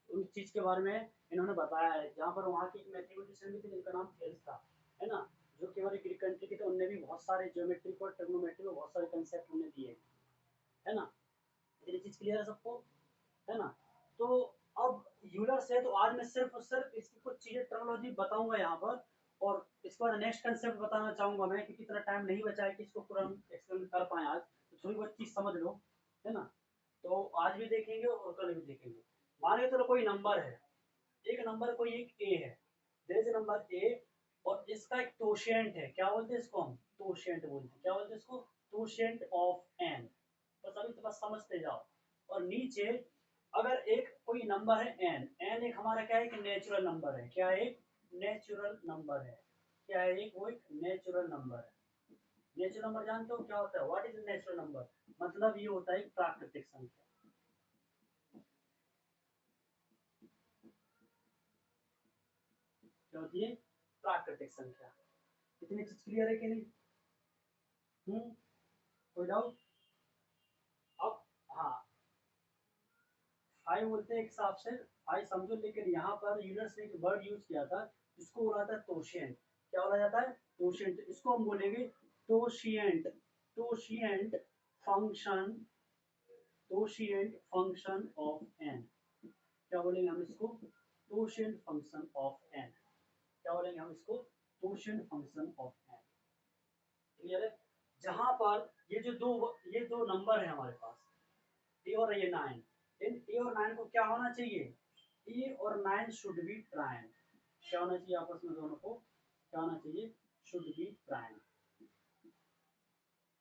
उन चीज़ के बारे में इन्होंने बताया है, जहाँ पर वहाँ की एक मैथमेटिशियन भी थी जिनका नाम थेल्स था, है ना, जो कि हमारी ग्रीक कंट्री की, तो उनने भी बहुत सारे ज्योमेट्रिक और ट्रिग्नोमेट्री में बहुत सारे कंसेप्ट उन्हें दिए, है ना। ये चीज़ क्लियर है सबको? है ना। तो अब यूलर से तो आज मैं सिर्फ और सिर्फ इसकी कुछ चीजें टर्मिनोलॉजी बताऊंगा यहाँ पर, और इसके बाद नेक्स्ट कंसेप्ट बताना चाहूंगा मैं, क्योंकि इतना टाइम नहीं बचा है कि इसको पूरा हम एक्सप्लेन कर पाए आज, तो थोड़ी बहुत चीज समझ लो, है ना। तो आज भी देखेंगे और कल भी देखेंगे। मान के चलो कोई नंबर है, एक नंबर कोई एक ए है, देयर इज नंबर ए, और इसका एक टोशिएंट है, क्या बोलते हैं इसको हम? टोशिएंट बोलते हैं। क्या बोलते हैं इसको? टोशिएंट ऑफ एन। बस अभी तो बस समझते जाओ। और नीचे अगर एक कोई नंबर है एन, एन एक हमारा क्या है? एक नेचुरल नंबर है। क्या है? एक नेचुरल नंबर है। क्या है? एक वो एक नेचुरल नंबर है। नेचुरल नंबर जानते हो क्या होता है? What is natural number? मतलब ये होता है एक प्राकृतिक संख्या। क्या होती है? प्राकृतिक संख्या। इतनी चीज क्लियर है कि नहीं? कोई डाउट? अब, हाँ, फाइव बोलते हैं एक हिसाब से, फाइव समझो, लेकिन यहाँ पर यूलर्स ने एक वर्ड यूज किया था इसको बोला जाता है तोशिएंट। क्या बोला जाता है? तोशिएंट। इसको हम बोलेंगे तोशिएंट, तोशिएंट फंक्शन, तोशिएंट फंक्शन ऑफ एन। क्या बोलेंगे हम इसको? तोशिएंट फंक्शन ऑफ एन। क्या बोलेंगे हम इसको? तोशिएंट फंक्शन ऑफ एन। क्लियर है? जहां पर ये दो नंबर है हमारे पास, ए और ये 9, इन ए और 9 को क्या होना चाहिए? ए और 9 शुड बी प्राइम। क्या होना चाहिए आपस में दोनों को? क्या होना चाहिए? Should be prime.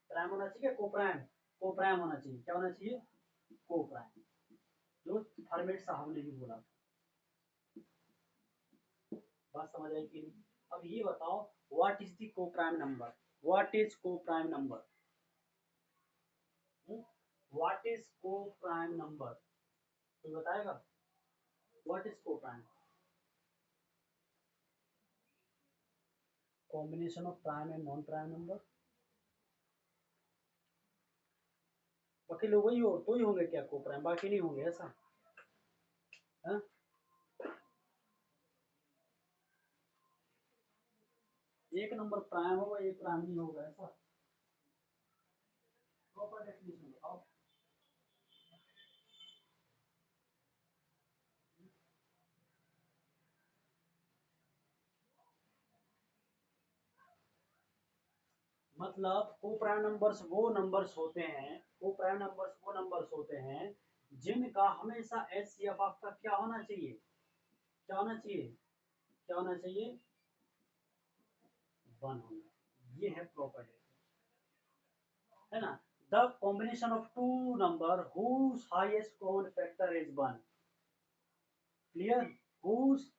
प्राइम होना चाहिए, को प्राइम, को प्राइम होना चाहिए। क्या होना चाहिए? को प्राइम। जो फॉर्मेट साहब ने भी बोला था। बात समझ आई कि नहीं? अब ये बताओ, व्हाट इज द को प्राइम नंबर? व्हाट इज को प्राइम नंबर? व्हाट इज को प्राइम नंबर? कोई बताएगा? व्हाट इज को prime? Combination of prime and non prime number. बाकी लोग वही हो तो ही होंगे क्या को प्राइम? बाकी नहीं होंगे ऐसा? हाँ? एक नंबर प्राइम होगा, एक प्राइम नहीं होगा, ऐसा? प्रॉपर डेफिनेशन बताओ। मतलब को प्राइम नंबर्स वो नंबर्स होते हैं, को प्राइम नंबर्स वो नंबर्स होते हैं जिनका हमेशा एचसीएफ आपका क्या होना चाहिए? क्या होना चाहिए? क्या होना चाहिए? 1 होना चाहिए। ये है प्रॉपर्टी, है ना? The combination of two number whose highest common factor is 1। Clear? Whose,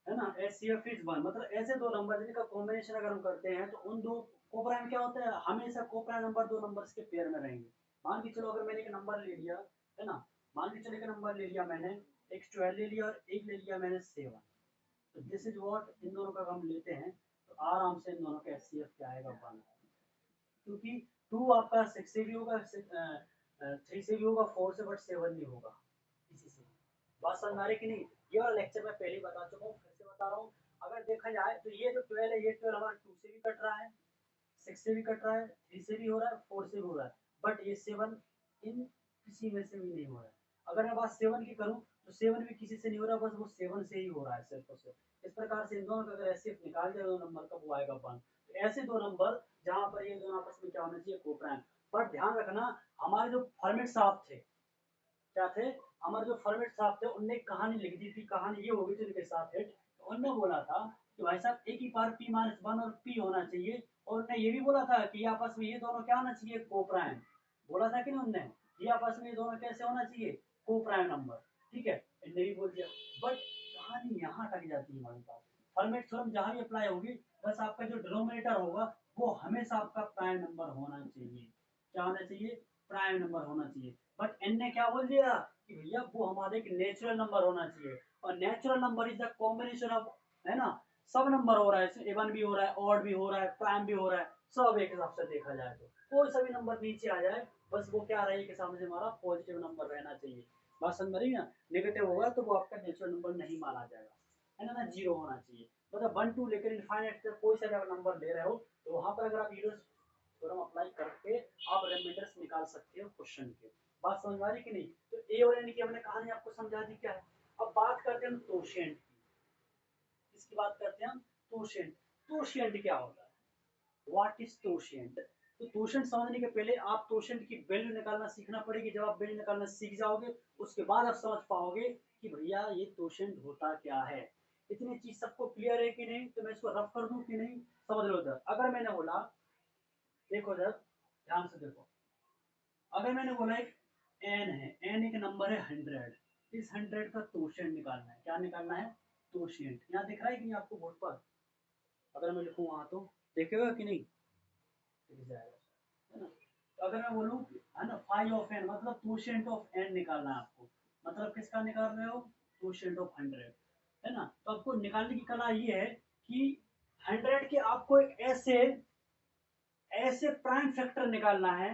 है ना, एचसीएफ इज 1, मतलब ऐसे दो नंबर जिनका कॉम्बिनेशन अगर हम करते हैं तो उन दो को प्राइम क्या होता है? हमेशा को प्राइम नंबर दो नंबर्स के पेयर में रहेंगे। मान के चलो अगर मैंने एक नंबर ले लिया, है ना, मान के चलो एक नंबर ले लिया मैंने, एक 12 ले लिया और एक ले लिया मैंने 7, तो दिस इज व्हाट, इन दोनों का हम लेते हैं तो आराम से इन दोनों का एचसीएफ क्या आएगा? 1। क्योंकि 2 आपका 6 से भी होगा, 3 से भी होगा, 4 से, बट 7 नहीं होगा किसी से। बात समझ आ रही कि नहीं? ये वाला लेक्चर मैं पहले ही बता चुका हूँ, फिर से बता रहा हूँ। अगर देखा जाए तो ये जो 12 है, ये 12 हमारा 2 से भी कट रहा है, 6 से भी कट रहा है, 3 से भी हो रहा है, 4 से भी हो रहा है, बट ये 7 इन किसी में से भी नहीं हो रहा है। अगर मैं बात 7 की करूँ तो 7 भी किसी से नहीं हो रहा, बस वो 7 से ही हो रहा है सिर्फ और सिर्फ। इस प्रकार से इन दोनों का अगर एचसीएफ निकाल दिया दो नंबर का, वो आएगा 1। तो ऐसे दो नंबर जहां पर ये दोनों आपस में क्या होना चाहिए? को प्राइम। पर ध्यान रखना, हमारे जो फॉर्मेट साहब थे, क्या थे? हमारे जो फॉर्मेट साहब थे उनने कहानी लिख दी थी। कहानी ये होगी थी उनके साथ हिट, तो उनने बोला था कि भाई साहब एक ही बार पी माइनस 1 और पी होना चाहिए, और उन्होंने ये भी बोला था कि आपस में ये दोनों क्या होना चाहिए? को प्राइम। बोला था कि नहीं उनने? ये आपस में ये दोनों कैसे होना चाहिए? को प्राइम नंबर। ठीक है, इनने भी बोल दिया। बट कहानी यहाँ तक जाती है हमारे पास। फॉर्मेट थ्योरम जहाँ भी अप्लाई होगी, बस आपका जो डिनोमिनेटर होगा वो हमेशा आपका प्राइम नंबर होना चाहिए। क्या होना चाहिए? प्राइम नंबर होना चाहिए। बट एन ने क्या बोल दिया कि भैया वो हमारे एक नेचुरल नंबर होना चाहिए, और natural number is the combination of, है ना, सब नंबर हो रहा है, इवन भी हो रहा है, ऑड भी हो रहा है, प्राइम भी हो रहा है, सब एक हिसाब से देखा जाए तो कोई सभी नंबर नीचे आ जाए, बस वो क्या रहे कि सामने से हमारा पॉजिटिव नंबर रहना चाहिए। बात समझ रही है ना? नेगेटिव होगा तो वो आपका नेचुरल नंबर नहीं माना जाएगा, है ना, जीरो होना चाहिए। मतलब 1 2 लेकर इनफाइनाइट तक कोई सा भी नंबर ले रहे हो तो वहां पर अगर आप यूलर्स थ्योरम अप्लाई करके आप रिमाइंडर्स निकाल सकते हो क्वेश्चन के। बात समझ आ रही कि नहीं? तो ए और एन की हमने कहानी आपको समझा दी क्या है। अब बात करते हैं हम टोशिएंट की। इसकी बात करते हैं हम टोशिएंट। टोशिएंट क्या होता है? What is totient? तो टोशिएंट समझने के पहले आप टोशिएंट की वैल्यू निकालना सीखना पड़ेगी। जब आप वैल्यू निकालना सीख जाओगे उसके बाद आप समझ पाओगे कि भैया ये टोशिएंट होता क्या है। इतनी चीज सबको क्लियर है कि नहीं? तो मैं इसको रफ कर दूं कि नहीं? समझ लो इधर। अगर मैंने बोला, देखो इधर ध्यान से देखो, अगर मैंने बोला एक एन है, एन एक नंबर है 100, इस 100 का क्वोशिएंट निकालना है। क्या निकालना है? क्वोशिएंट। यहाँ दिख रहा है कि नहीं आपको बोर्ड पर? अगर मैं लिखूँ वहाँ तो देखेगा कि नहीं? दिख जाएगा, है ना? तो अगर मैं बोलूँ, है ना, फाइव ऑफ एन, मतलब क्वोशिएंट ऑफ एन निकालना है आपको। मतलब किसका निकाल रहे हो? क्वोशिएंट ऑफ 100, है ना? तो आपको निकालने की कला ये है कि 100 के आपको एक ऐसे ऐसे प्राइम फैक्टर निकालना है,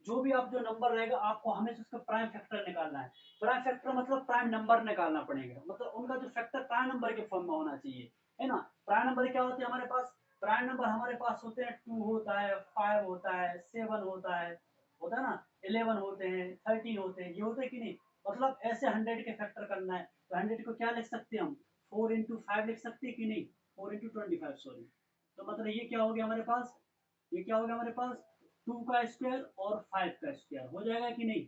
जो भी आप जो नंबर रहेगा आपको हमेशा उसका प्राइम फैक्टर निकालना है। प्राइम फैक्टर मतलब प्राइम नंबर निकालना पड़ेगा, मतलब उनका जो फैक्टर प्राइम नंबर के फॉर्म में होना चाहिए, है ना। प्राइम नंबर क्या होते हैं हमारे पास? प्राइम नंबर हमारे पास होते हैं 2 होता है, 5 होता है, 7 होता है ना, 11 होते हैं, 13 होते हैं, ये होते हैं कि नहीं। मतलब ऐसे 100 के फैक्टर करना है तो 100 को क्या लिख सकते हैं हम? 4 इंटू 5 लिख सकते हैं कि नहीं? 4 इंटू 25 सॉरी। तो मतलब ये क्या हो गया हमारे पास? ये क्या हो गया हमारे पास? 2 का स्क्वायर और 5 का स्क्वायर हो जाएगा कि नहीं?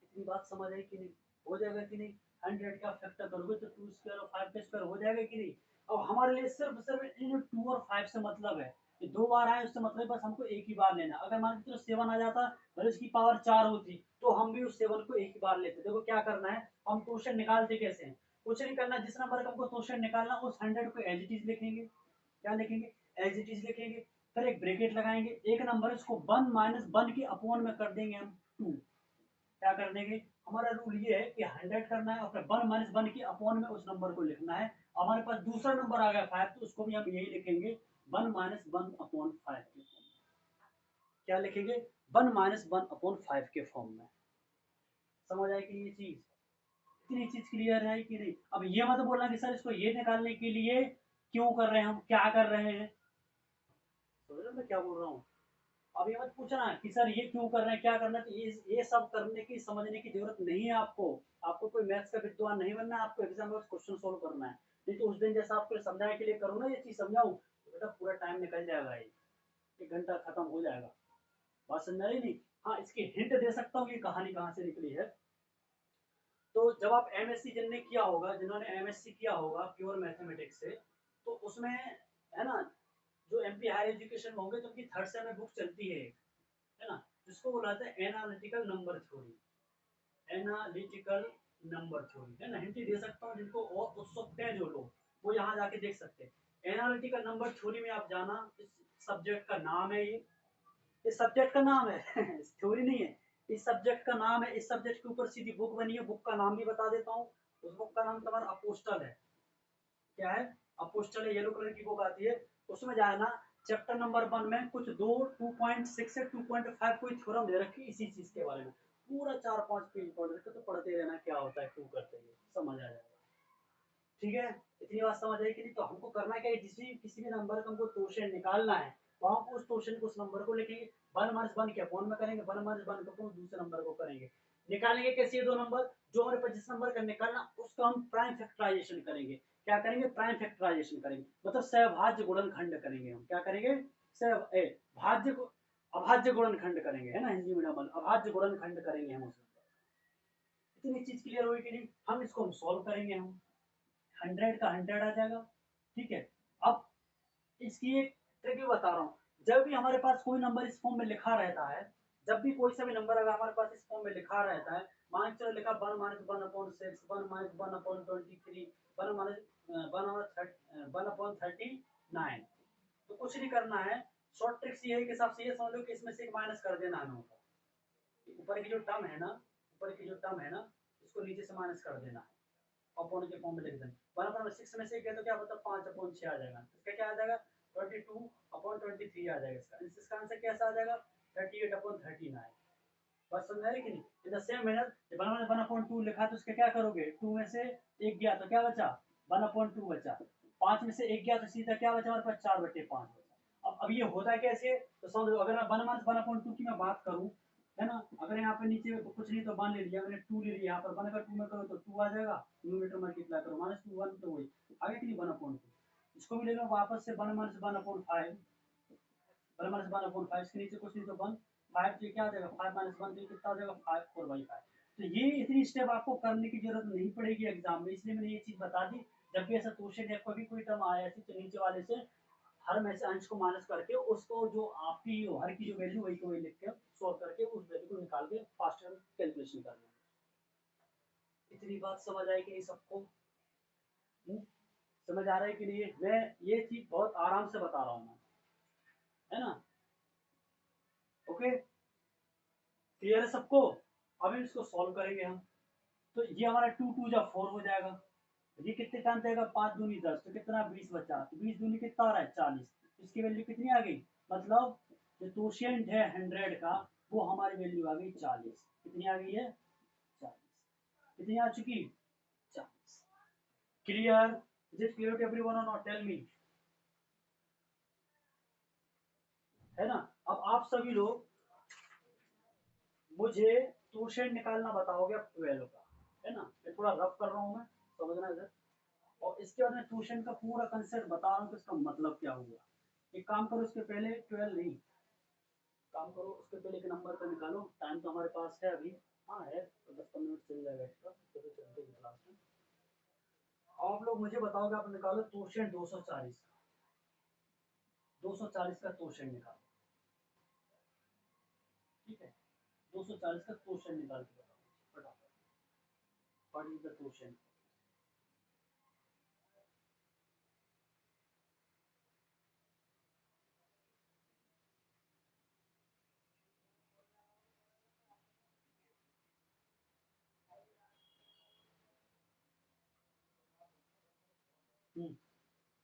इतनी बात समझ आई कि नहीं? हो जाएगा कि नहीं? 100 का फैक्टर करोगे तो 2 स्क्वायर और 5 का स्क्वायर हो जाएगा कि नहीं? अब हमारे लिए सिर्फ सिर्फ इन 2 और 5 से मतलब है, ये 2 बार आए उससे मतलब बस हमको एक ही बार लेना। अगर मान के चलो 7 आ जाता, भले उसकी पावर 4 होती, तो हम भी उस 7 को एक ही बार लेते। देखो क्या करना है, हम क्वेश्चन निकालते कैसे हैं? कुछ नहीं करना, जिस नंबर का हमको क्वेश्चन निकालना उस 100 को एज इट इज लिखेंगे। क्या लिखेंगे? एज इट इज लिखेंगे। फिर एक ब्रैकेट लगाएंगे, एक नंबर इसको 1 माइनस 1 के अपॉन में कर देंगे हम 2। क्या कर देंगे? हमारा रूल ये है कि 100 करना है और फिर 1 माइनस 1 के अपॉन में उस नंबर को लिखना है। हमारे पास दूसरा नंबर आ गया 5, तो उसको भी हम यही लिखेंगे 1 माइनस 1 अपॉन 5 के फॉर्म में। क्या लिखेंगे? 1 माइनस 1 अपॉन 5 के फॉर्म में। समझ आए कि ये चीज? इतनी चीज क्लियर है कि नहीं? अब ये मत बोलना कि सर इसको ये निकालने के लिए क्यों कर रहे हैं, हम क्या कर रहे हैं। समझ रहे हो मैं क्या बोल रहा हूँ? अब ये मत पूछना कि सर ये क्यों कर रहे हैं, क्या करना है, तो ये सब करने की समझने की जरूरत नहीं है आपको। आपको कोई मैथ्स का विद्वान नहीं बनना है, आपको एग्जाम में क्वेश्चन सोल्व करना है। नहीं तो उस दिन जैसा आपको समझाने के लिए करूँ ना, ये चीज समझाऊं तो बेटा पूरा टाइम निकल जाएगा, ये 1 घंटा खत्म हो जाएगा। बात समझ रही नहीं? हाँ, इसकी हिंट दे सकता हूँ ये कहानी कहाँ से निकली है। तो जब आप एमएससी जिनने किया होगा, जिन्होंने एमएससी किया होगा प्योर मैथमेटिक्स से, तो उसमें है ना, जो एमपी हायर एजुकेशन में होंगे तो उनकी थर्ड सेम में बुक चलती है, है ना, जिसको बुलाते हैं analytical number theory. Analytical number theory, है ना। हिंदी दे सकता हूँ, जिनको और उत्सुक हैं जो लोग, वो यहाँ जाके देख सकते हैं। एनालिटिकल नंबर थ्योरी में आप जाना, इस सब्जेक्ट का नाम है ये। इस सब्जेक्ट का नाम है थ्योरी नहीं है, इस सब्जेक्ट का नाम है। इस सब्जेक्ट के ऊपर सीधी बुक बनी है, बुक का नाम भी बता देता हूँ। उस बुक का नाम तुम्हारा अपोस्टल है। क्या है? अपोस्टल है, येलो कलर की बुक आती है। उसमें जाना, चैप्टर नंबर 1 में कुछ 2.6 से 2.5 कोई थ्योरम दे रखी इसी चीज के बारे में। पूरा 4-5 पेज पढ़ रखे तो पढ़ते रहना क्या होता है, क्यों करते हैं, समझ आ जाएगा। ठीक है, इतनी बात समझ आई कि नहीं? तो हमको करना क्या है, किसी भी नंबर का हमको क्वेश्चन निकालना है, तो हम उस क्वेश्चन को, उस नंबर को लिखेंगे, 1 माइनस 1 के अपॉन में करेंगे, 1 माइनस 1 के अपॉन दूसरे नंबर को करेंगे। निकालेंगे कैसे ये दो नंबर? जो हमारे पास जिस नंबर का निकालना उसका हम प्राइम फैक्टराइजेशन करेंगे। क्या करेंगे? प्राइम फैक्टराइजेशन करेंगे, मतलब सहभाज्य गुणनखंड करेंगे हम। क्या करेंगे? सह ए भाज्य को अभाज्य गुणनखंड करेंगे, है ना, हिंदी मीडियम वाले अभाज्य गुणनखंड करेंगे हम उसमें। इतनी चीज क्लियर हुई कि नहीं? हम इसको हम सॉल्व करेंगे, हम 100 का 100 आ जाएगा। ठीक है। अब इसकी एक ट्रिक भी बता रहा हूँ। जब भी हमारे पास कोई नंबर इस फॉर्म में लिखा रहता है, जब भी कोई सा भी नंबर अगर हमारे पास इस फॉर्म में लिखा रहता है, मान के चलो लिखा 1 minus 1 upon 6, 1 minus 1 upon 23, 1 minus 1 upon 39, तो कुछ नहीं करना है। शॉर्ट ट्रिक्स ये है कि हिसाब से ये समझ लो कि इसमें से एक माइनस कर देना है हमको। ऊपर की जो टर्म है ना, ऊपर की जो टर्म है ना, इसको नीचे से माइनस कर देना है, अपॉन के फॉर्म में लिख देना। 1 अपॉन 6 में से गया तो क्या होता है, 5 अपॉन 6 आ जाएगा। इसका क्या आ जाएगा? 22 अपॉन 23 आ जाएगा। इसका आंसर कैसा आ जाएगा? 38 अपॉन 39। बस समझ रहे कि नहीं? इन द सेम मैनर जब 1 अपॉन 2 लिखा तो उसके क्या करोगे? 2 में से एक गया तो क्या बचा? 1 अपॉन 2 बचा। 5 में से एक गया तो सीधा क्या बचा हमारे पास? 4/5 बचा। अब ये होता कैसे, तो समझ लो, अगर मैं 1 माइनस 1 अपॉन 2 की मैं बात करूं, है ना, अगर यहाँ पे नीचे कुछ नहीं तो 1 ले लिया मैंने, 2 ले लिया, यहाँ पर 1 अगर 2 में करो तो 2 आ जाएगा, न्यूमरेटर मल्टीप्लाई करो, माइनस 2 1 तो वही आगे कि नहीं, 1 अपॉन 2। इसको भी ले लो वापस से 1 माइनस 1 अपॉन 5, 1 माइनस 1 अपॉन 5 के नीचे कुछ नहीं तो 1, 5 तो क्या आ जाएगा, 5 माइनस 1 तो कितना आ जाएगा, 5 4/5। तो ये इतनी स्टेप आपको करने की जरूरत नहीं पड़ेगी एग्जाम में, इसलिए मैंने ये चीज बता दी। जब भी ऐसा क्वेश्चन या कभी कोई टर्म आया ऐसी, तो नीचे वाले से हर में से अंश को माइनस करके उसको जो आपकी हर की जो वैल्यू वही को वही लिख के सॉल्व करके उस वैल्यू को निकाल के फास्ट कैलकुलेशन करना। इतनी बात समझ आएगी नहीं सबको? हुँ? समझ आ रहा है कि नहीं? मैं ये चीज बहुत आराम से बता रहा हूँ मैं, है ना। ओके, क्लियर है सबको? अब हम इसको सॉल्व करेंगे हम। तो ये हमारा 2 2 जा 4 हो जाएगा। ये कितने टाइम जाएगा? 5 दूनी 10, तो कितना 20 बचा, तो 20 दूनी कितना आ रहा है 40। इसकी वैल्यू कितनी आ गई? मतलब जो क्वोशिएंट है 100 का, वो हमारी वैल्यू आ गई 40। कितनी आ गई है? 40। कितनी आ चुकी? 40। Clear? Is it clear to everyone और नॉट? Tell me. है ना? अब आप सभी लोग मुझे क्वोशिएंट निकालना बताओगे अब 12 का। है ना? मैं थोड़ा रफ कर रहा हूँ, मैं समझना इधर। और इसके बाद मैं क्वोशिएंट का पूरा कंसेप्ट बता रहा हूँ कि इसका मतलब क्या हुआ। एक काम करो, इसके पहले 12 नहीं, काम करो उसके पहले एक नंबर का निकालो। टाइम तो हमारे पास है अभी। हाँ है, तो 10-15 मिनट चल जाएगा एक्स्ट्रा, तो फिर चलते हैं क्लास में। आप लोग मुझे बताओगे, आप निकालो क्वोशिएंट 240 का। 240 का क्वोशिएंट निकालो। ठीक है? 240 का क्वोशिएंट निकाल के बताओ फटाफट। What is the quotient?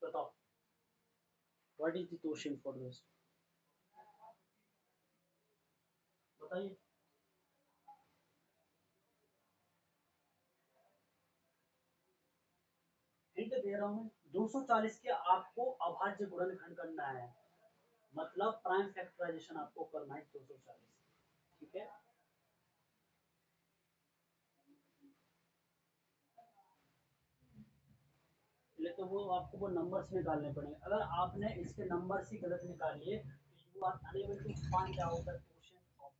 बताओ, what is the quotient for this? बताइए। हिंट दे रहा हूँ मैं। 240 के आपको अभाज्य गुणनखंड करना है, मतलब प्राइम फैक्टराइजेशन आपको करना है 240। ठीक है? पहले तो वो आपको वो नंबर्स निकालने पड़ेंगे। अगर आपने इसके नंबर्स ही गलत निकालिए तो you are unable to find out the quotient of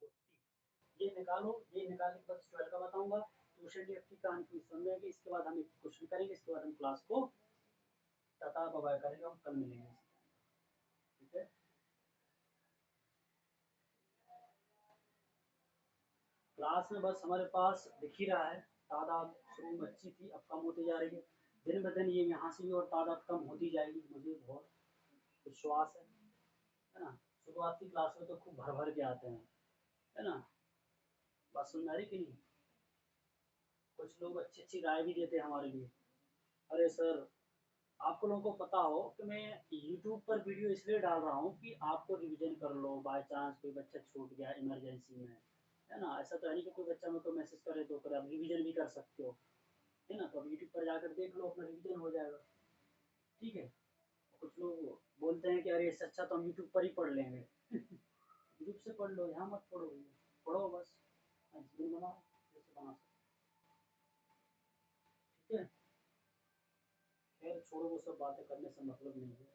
240। ये निकालो, ये निकालने के बाद 12 का बताऊंगा। क्वोशिएंट की कहानी पूरी समझेंगे, इसके बाद हम एक क्वेश्चन करेंगे, इसके बाद हम क्लास को टाटा बाय बाय करेंगे, हम कल मिलेंगे। ठीक है? क्लास में बस हमारे पास दिख ही रहा है, तादाद शुरू में अच्छी थी, अब कम होती जा रही है। दिन ब दिन ये यहाँ से भी और तादाद कम होती जाएगी, मुझे बहुत विश्वास है ना? शुरुआत की क्लास में तो खूब भर भर के आते हैं, है ना? बात सुन आ रही कि नहीं? कुछ लोग अच्छी अच्छी राय भी देते हैं हमारे लिए। अरे सर, आपको लोगों को पता हो कि मैं यूट्यूब पर वीडियो इसलिए डाल रहा हूँ कि आपको रिवीजन कर लो, बाय चांस कोई बच्चा छूट गया इमरजेंसी में। है ना? ऐसा तो है नहीं कि कोई बच्चा मेरे को मैसेज करे तो करे, आप रिवीजन भी कर सकते हो। है ना? तो अब यूट्यूब पर जाकर देख लो, अपना रिवीजन हो जाएगा। ठीक है? कुछ लोग बोलते हैं कि अरे इससे अच्छा तो हम यूट्यूब पर ही पढ़ लेंगे। यूट्यूब से पढ़ लो, यहाँ मत पढ़ो भैया, पढ़ो बस। जीवन बनाओ जैसे बना सकते। ठीक है? खैर छोड़ो, वो सब बातें करने से मतलब नहीं है।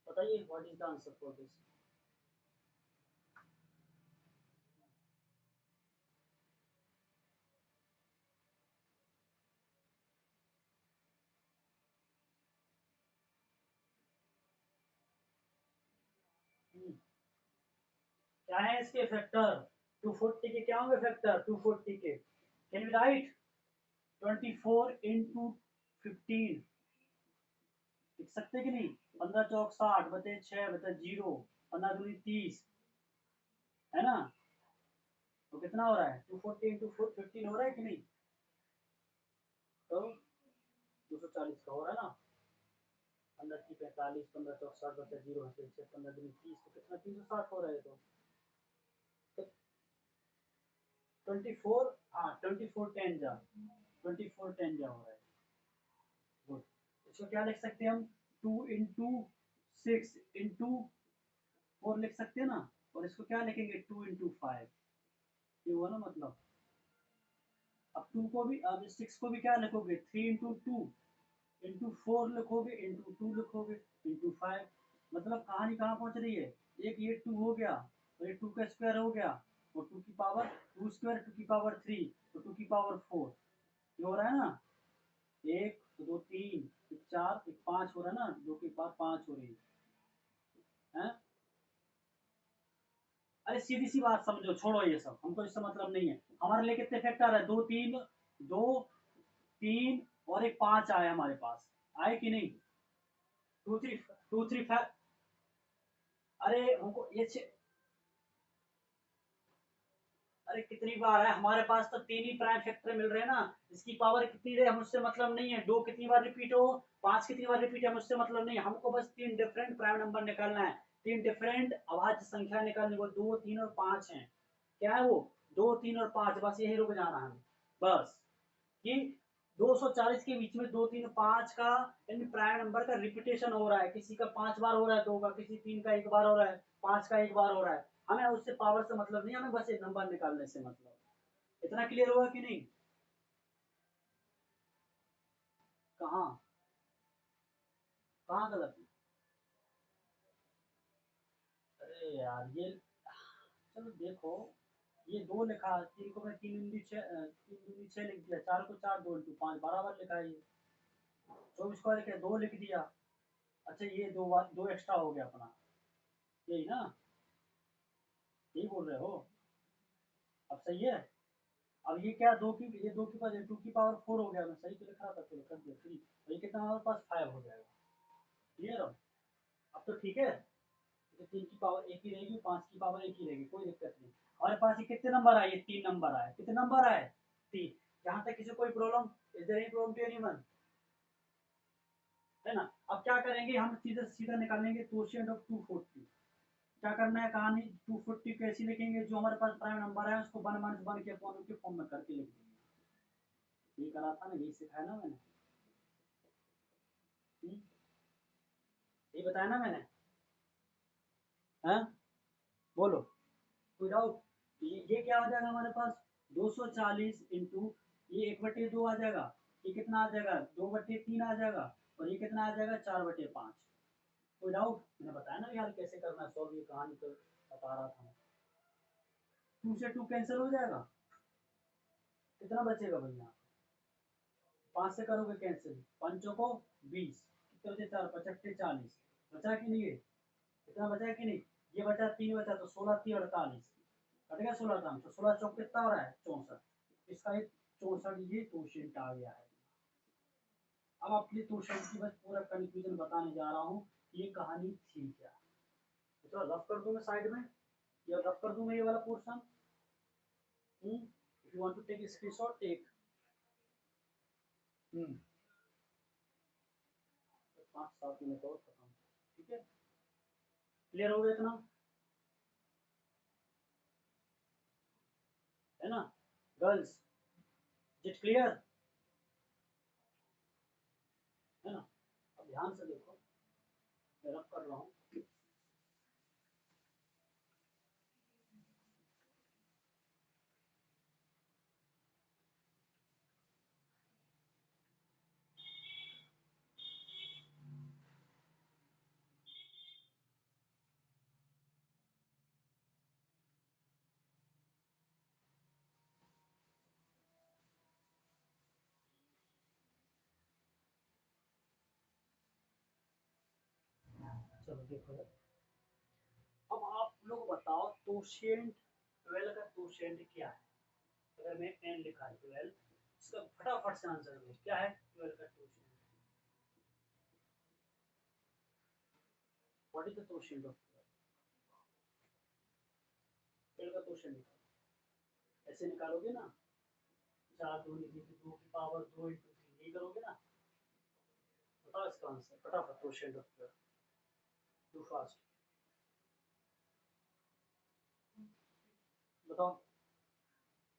बताइए, what is the answer for this? क्या है इसके फैक्टर? 240 के क्या होंगे फैक्टर? 240 के कैन यू राइट? 24 इंटू 15 लिख सकते कि नहीं? 15 चौक 60 बटे 6 बटे 0, 15 दूनी 30। है ना? तो कितना हो रहा है? 240 इंटू 15 हो रहा है कि नहीं? तो 240 का हो रहा है ना? 15 की 45, 15 चौक 60 बटे 0 है, 6 15 दूनी 30, तो कितना? 360 हो रहा है। तो 24, हाँ 24 10 जा, 24 10 जा हो रहा है। गुड। इसको क्या लिख सकते हैं हम? 2 इंटू 6 इंटू 4 लिख सकते हैं ना? और इसको क्या लिखेंगे? 2 इंटू 5। ये हुआ ना मतलब? अब 2 को भी, अब 6 को भी क्या लिखोगे? 3 इंटू 2 इंटू 4 लिखोगे, इंटू 2 लिखोगे, इंटू 5। मतलब कहानी कहाँ पहुंच रही है? एक ये 2 हो गया, और ये 2 का स्क्वायर हो गया, और 2 की पावर 2 स्क्वायर, 2 की पावर 3, तो 2 की पावर 4। ये हो रहा है ना? एक तो दो तीन, एक चार, एक पाँच हो रहा है ना? 2 की पावर 5 हो रही है। अरे सीधी सी बात समझो, छोड़ो ये सब, हमको इससे मतलब नहीं है। हमारे लिए कितने फैक्टर है? दो तीन, दो, तीन, और एक 5 आए हमारे पास। आए कि नहीं? 2 3 अरे हमको ये अरे कितनी बार है, हमारे पास तो 3 ही प्राइम फैक्टर मिल रहे हैं ना, इसकी पावर कितनी है मुझसे मतलब नहीं है, 2 कितनी बार रिपीट हो, 5 कितनी बार रिपीट है मुझसे मतलब नहीं है, हमको बस 3 डिफरेंट प्राइम नंबर निकालना है, 3 डिफरेंट अभाज्य संख्या निकालनी, वो 2, 3 और 5 है। क्या है वो? 2, 3 और 5, बस यही रुक जाना है बस, कि 240 के बीच में 2, 3, 5 का इन प्राइम नंबर का रिपीटेशन हो रहा है, किसी का 5 बार हो रहा है, 2 का, किसी 3 का 1 बार हो रहा है, 5 का 1 बार हो रहा है, हमें उससे पावर से मतलब नहीं, हमें बस एक नंबर निकालने से मतलब। इतना क्लियर हुआ कि नहीं? कहाँ? कहाँ गलत है? अरे यार ये, चलो देखो, ये 2 लिखा, 3 को मैं 3 दूनी 6, 3 दूनी 6 लिख दिया, 4 को 4, 2 इंटू 5 बराबर लिखा है ये, 24 को लिखे 2 लिख दिया। अच्छा ये 2 बार 2 एक्स्ट्रा हो गया अपना, यही ना, यही बोल रहे हो? अब सही है। अब ये क्या, 2 की, ये 2 की पावर 2 की पावर 4 हो गया, मैं सही तो लिख रहा था, चलो कर दिया 3, और ये कितना हमारे पास 5 हो जाएगा। क्लियर हो? अब तो ठीक है, तो 3 की पावर एक ही रहेगी, 5 की पावर एक ही रहेगी, कोई दिक्कत नहीं। हमारे पास ये कितने नंबर आए? ये 3 नंबर आए। कितने नंबर आए? 3। यहाँ तक किसी कोई problem? Is there any problem to anyone? है ना? अब क्या करेंगे हम, सीधा सीधा निकालेंगे कोशिएंट ऑफ 240। क्या करना है, कहानी 240 कैसे लिखेंगे, जो हमारे पास प्राइम नंबर है उसको 1 माइनस 1 के अपॉन के फॉर्म में करके लिख देंगे। ये करा था ना, यही सिखाया ना मैंने। हम्म, ये बताया ना मैंने। हाँ, बोलो, कोई डाउट? ये क्या हो जाएगा हमारे पास, 240 इंटू, ये 1/2 आ जाएगा, ये कितना आ जाएगा, 2/3 आ जाएगा, और ये कितना आ जाएगा, 4/5। कोई डाउट? मैंने बताया ना यार कैसे करना है सॉल्व, ये कहानी तो बता रहा था मैं। 2 से 2 कैंसिल हो जाएगा, कितना बचेगा भैया? 5 से करोगे कैंसिल, पंचों को 20, कितने बचे, 4 पचहत्तर 40, बचा कि नहीं? है कितना बचा कि नहीं? ये बचा 3, बचा तो 16 3 48, कट गया 16 काम, तो 16 चौक कितना हो रहा है, 64। इसका एक 64 ये क्वेश्चन आ गया है। अब आपके क्वेश्चन की बस पूरा कंफ्यूजन बताने जा रहा हूँ, ये कहानी थी क्या। तो रफ कर दूं मैं साइड में, या रफ कर दूं मैं ये वाला portion. If you want to take screenshot take. 5-7 minute और खत्म, ठीक है? क्लियर हो गया इतना? है ना गर्ल्स? It clear? है ना? अब ध्यान से देखो, मैं रफ कर रहा हूँ। चलो देखो, अब आप लोग बताओ क्वोशिएंट 12 का क्वोशिएंट क्या है? अगर मैं n लिखा है 12, इसका फटाफट से आंसर दो, क्या है 12 का quotient? What is the quotient of 12 का क्वोशिएंट निकालो, ऐसे निकालोगे ना, 4 2 लिखी थी, 2 की पावर 2 इंटू 3, यही करोगे ना? बताओ इसका आंसर फटाफट, क्वोशिएंट ऑफ 12, डू फास्ट, बताओ।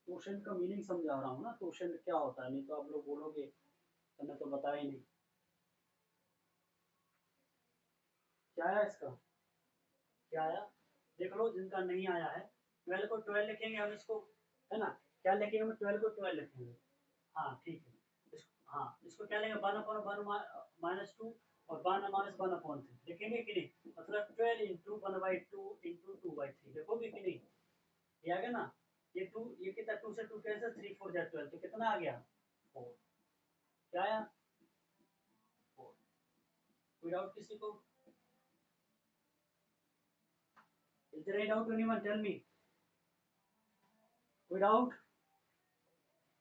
क्वोशिएंट का मीनिंग समझा रहा हूँ ना, क्वोशिएंट क्या होता है, नहीं तो आप लोग बोलोगे मैंने तो बताया ही नहीं। क्या आया इसका? क्या आया? देख लो जिनका नहीं आया है, 12 को 12 लिखेंगे हम इसको, है ना? क्या लिखेंगे हम, 12 को 12 लिखेंगे। हाँ ठीक है, हाँ इसको क्या लेंगे, 1/1 -2, और 1 - 1/3 लिखेंगे कि नहीं, मतलब 12 इंटू 1/2 इंटू 2/3, देखोगे कि नहीं? ये आ गया ना? ये 2, ये कितना, 2 से 2 कैसे, 3 4 जा 12, तो कितना आ गया, 4। क्या आया? 4। कोई डाउट किसी को? Is there any doubt, anyone tell me? कोई डाउट?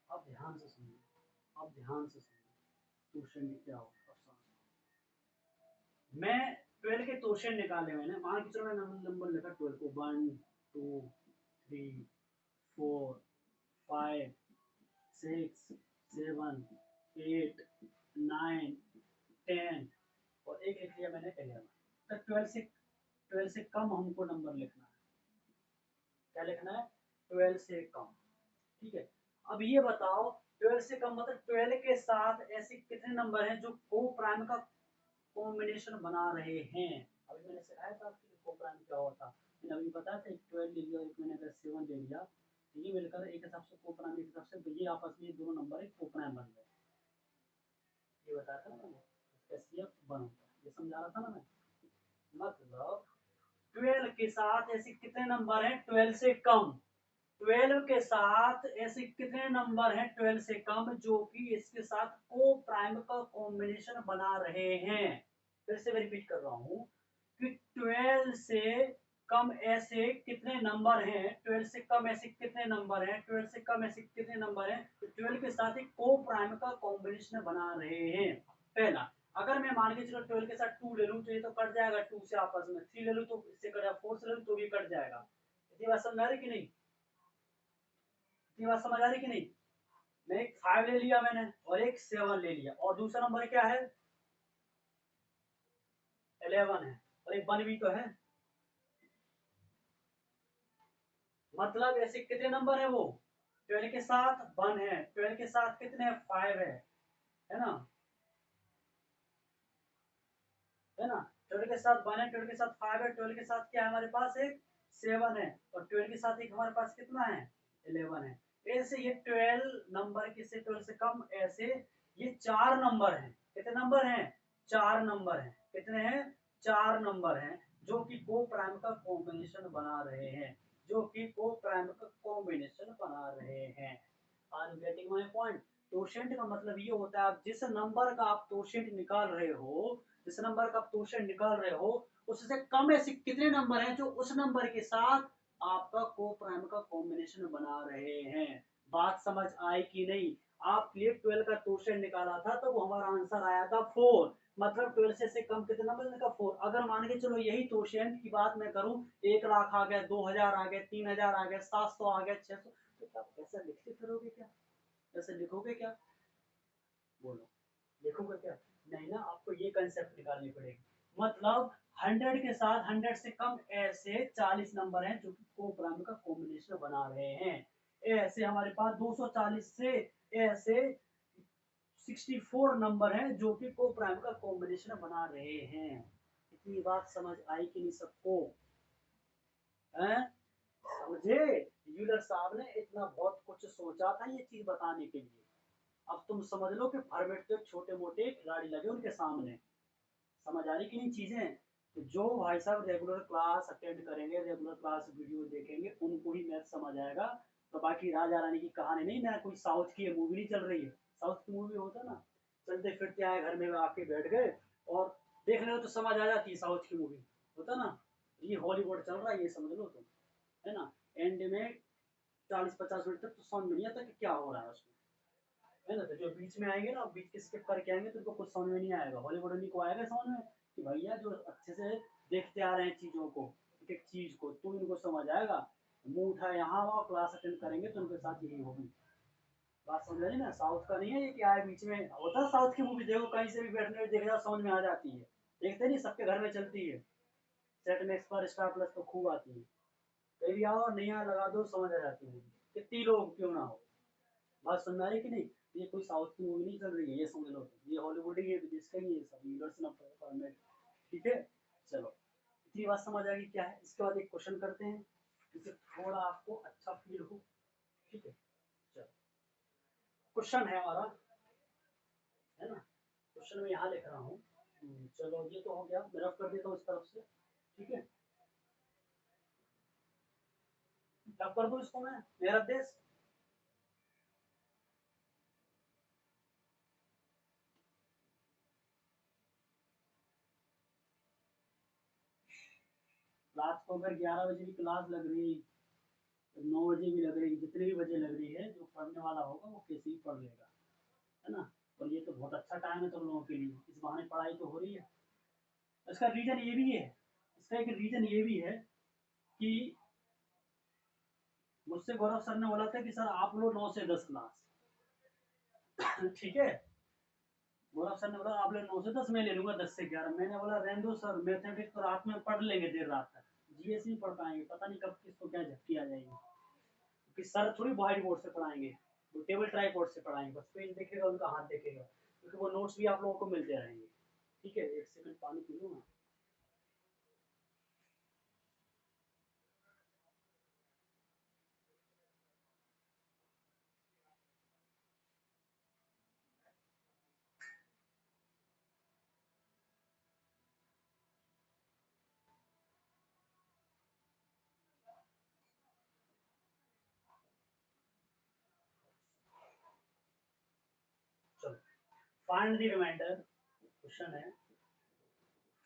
अब ध्यान से सुनिए, अब ध्यान से सुनिए, क्वेश्चन क्या होगा आसान। मैं 12 के क्वेश्चन निकाले, मैंने मान के चलो, मैंने नंबर लिखा 12 को, 1 2 3 4 5 6 7 8 9 10 और एक लिख लिया मैंने 11। तो 12 से कम हमको नंबर लिखना है। क्या लिखना है? 12 से कम। ठीक है, अब ये बताओ 12 से कम मतलब 12 के साथ ऐसे कितने नंबर हैं जो को प्राइम का कॉम्बिनेशन बना रहे हैं। अभी मैंने सिखाया था आपको को प्राइम क्या होता, मैंने अभी बताया था 12 ले लिया, एक मैंने अगर 7 ले लिया, ये मिलकर एक हिसाब से को प्राइम, एक हिसाब से तो ये आपस में दोनों नंबर एक को प्राइम बन गए। ये बताया था ना मैंने, एससीएफ बन होता है, ये समझा रहा था ना मैं। मतलब 12 के साथ ऐसे कितने नंबर हैं 12 से कम, 12 के साथ ऐसे कितने नंबर हैं 12 से कम जो कि इसके साथ को प्राइम का कॉम्बिनेशन बना रहे हैं। फिर से मैं रिपीट कर रहा हूं कि 12 से कम ऐसे कितने नंबर हैं, 12 से कम ऐसे कितने नंबर हैं, 12 से कम ऐसे कितने नंबर हैं तो 12 के साथ एक को प्राइम का कॉम्बिनेशन बना रहे हैं। पहला, अगर मैं मान के चलो 12 के साथ 2 ले लूं तो ये तो कट जाएगा 2 से आपस में, 3 ले लूं तो इससे कट जाएगा, 4 से ले लूं तो भी कट जाएगा। इतनी बात समझ आ रही कि नहीं? इतनी बात समझ आ रही कि नहीं? मैं एक 5 ले लिया मैंने और एक 7 ले लिया और दूसरा नंबर क्या है 11 है और एक 1 भी तो है। मतलब ऐसे कितने नंबर है वो 12 के साथ 1 है, 12 के साथ कितने 5 है ना, है ना। 12 के साथ 1 है, 12 के साथ 5 है, 12 के साथ क्या है हमारे पास एक 7 है और 12 के साथ एक हमारे पास कितना है 11 है। ऐसे ये 12 नंबर किससे 12 से कम, ऐसे ये 4 नंबर हैं। कितने नंबर हैं? 4 नंबर हैं। कितने हैं? 4 नंबर हैं जो कि को प्राइम का कॉम्बिनेशन बना रहे हैं, जो कि को प्राइम का कॉम्बिनेशन बना रहे हैं। Are you getting my point? Totient का मतलब ये होता है आप जिस नंबर का आप टोशेंट निकाल रहे हो, जिस नंबर का आप टोशेंट निकाल रहे हो उससे कम ऐसे कितने नंबर हैं जो उस नंबर के साथ आपका को प्राइम का कॉम्बिनेशन बना रहे हैं। बात समझ आई कि नहीं? आपने 12 का टोशेंट निकाला था तो वो हमारा आंसर आया था 4, मतलब 12 से कम कितने नंबर का 4। अगर मान के चलो यही टोशेंट की बात मैं करूं 1 लाख आ गया, 2000 आ गया, 3000 आ गया, 700 आ गया, 600, तो क्या ऐसा लिखते फिरोगे क्या? ऐसे लिखोगे क्या? बोलो, लिखोगे क्या? नहीं ना, आपको ये कंसेप्ट निकालनी पड़ेगी। मतलब 100 के साथ 100 से कम ऐसे 40 नंबर हैं जो कि को प्राइम का कॉम्बिनेशन बना रहे हैं। ऐसे हमारे पास 240 से ऐसे 64 नंबर हैं जो कि को प्राइम का कॉम्बिनेशन बना रहे हैं। इतनी बात समझ आई कि नहीं सबको? हैं? समझे? यूलर साहब ने इतना बहुत कुछ सोचा था ये चीज बताने के लिए। अब तुम समझ लो कि फॉर्मेट के छोटे मोटे खिलाड़ी लगे उनके सामने। समझ आ रही कि नहीं चीजें? तो जो भाई साहब रेगुलर क्लास अटेंड करेंगे, रेगुलर क्लास वीडियो देखेंगे, उनको ही मैथ समझ आएगा। तो बाकी राजा रानी की कहानी नहीं ना, कोई साउथ की मूवी नहीं चल रही है। साउथ की मूवी होता ना, चलते फिरते आए घर में आके बैठ गए और देख रहे हो तो समझ आ जाती है साउथ की मूवी, होता ना। ये हॉलीवुड चल रहा है ये समझ लो तुम, है ना। एंड में 40-50 मिनट तक तो समझ में नहीं आता कि क्या हो रहा है उसमें, है ना। तो जो बीच में आएंगे ना, बीच के स्किप करके आएंगे तो उनको कुछ समझ में नहीं आएगा। हॉलीवुड वाली को आएगा समझ में कि भैया जो अच्छे से देखते आ रहे हैं चीजों को, एक एक चीज को, तो इनको समझ आएगा। मुंह उठा यहाँ वहाँ क्लास अटेंड करेंगे तो उनके साथ यही होगी। बात समझ रही ना? साउथ का नहीं है ये कि आए बीच में होता है। साउथ की मूवी देखो कहीं से भी बैठने देख जाओ समझ में आ जाती है। देखते नहीं सबके घर में चलती है, सेट मैक्स पर स्टार प्लस पर खूब आती है। कहीं भी आओ नहीं यहाँ लगा दो समझ आ जाती है, कितनी लोग क्यों ना हो। बात समझ आ रही कि नहीं? ये कोई साउथ की मूवी नहीं चल रही है, ये समझ लो। ये हॉलीवुड ही है, विदेश का ही है, सब यूनिवर्स ना फॉर्मेट। ठीक है, चलो इतनी बात समझ आ गई क्या है। इसके बाद एक क्वेश्चन करते हैं जिससे थोड़ा आपको अच्छा फील हो। ठीक है, चलो क्वेश्चन है हमारा, है ना। क्वेश्चन में यहाँ लिख रहा हूँ। चलो ये तो हो गया, मैं रफ कर देता हूँ इस तरफ से। ठीक है, रफ कर दूँ इसको मैं, मेरा देश। रात को अगर 11 बजे की क्लास लग रही, 9 बजे भी लग रही, जितने भी बजे लग रही है, जो पढ़ने वाला होगा वो कैसे ही पढ़ लेगा, है ना। और ये तो बहुत अच्छा टाइम है तुम लोगों के लिए, इस बहाने पढ़ाई तो हो रही है। इसका रीजन ये भी है, इसका एक रीजन ये भी है कि मुझसे गौरव सर ने बोला था कि सर आप लो 9 से 10 क्लास। ठीक है, गौरव सर ने बोला आप लोग 9 से 10, मैं ले लूंगा 10 से 11। मैंने बोला रहने दो सर, मैथमेटिक्स तो रात में पढ़ लेंगे देर रात तक, जीएस नहीं पढ़ पाएंगे, पता नहीं कब किसको क्या झपकी आ जाएगी, क्योंकि सर थोड़ी व्हाइट बोर्ड से पढ़ाएंगे, वो टेबल ट्राई बोर्ड से पढ़ाएंगे, बस पेज देखेगा उनका हाथ देखेगा, क्योंकि वो नोट्स भी आप लोगों को मिलते रहेंगे। ठीक है, एक सेकंड पानी पी लूँ मैं। चलो, फाइंड द रिमाइंडर, क्वेश्चन है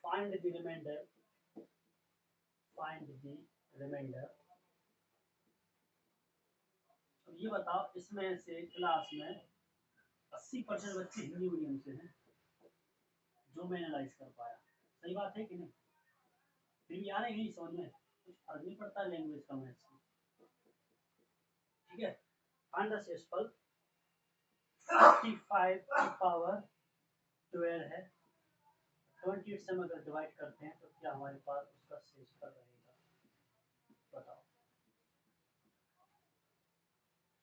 find the reminder, find the reminder. अब ये बताओ, इसमें से क्लास में 80% बच्चे हिंदी मीडियम से हैं, जो मैं एनालाइज कर पाया। सही बात है कि नहीं? फिर भी आ रहे हैं नहीं समझ में, कुछ फर्क नहीं पड़ता लैंग्वेज का मैथ्स में। ठीक है, फाइंड द शेषफल 55 की पावर 12 है, 28 से हम अगर डिवाइड करते हैं तो क्या हमारे पास उसका शेषफल रहेगा? बताओ,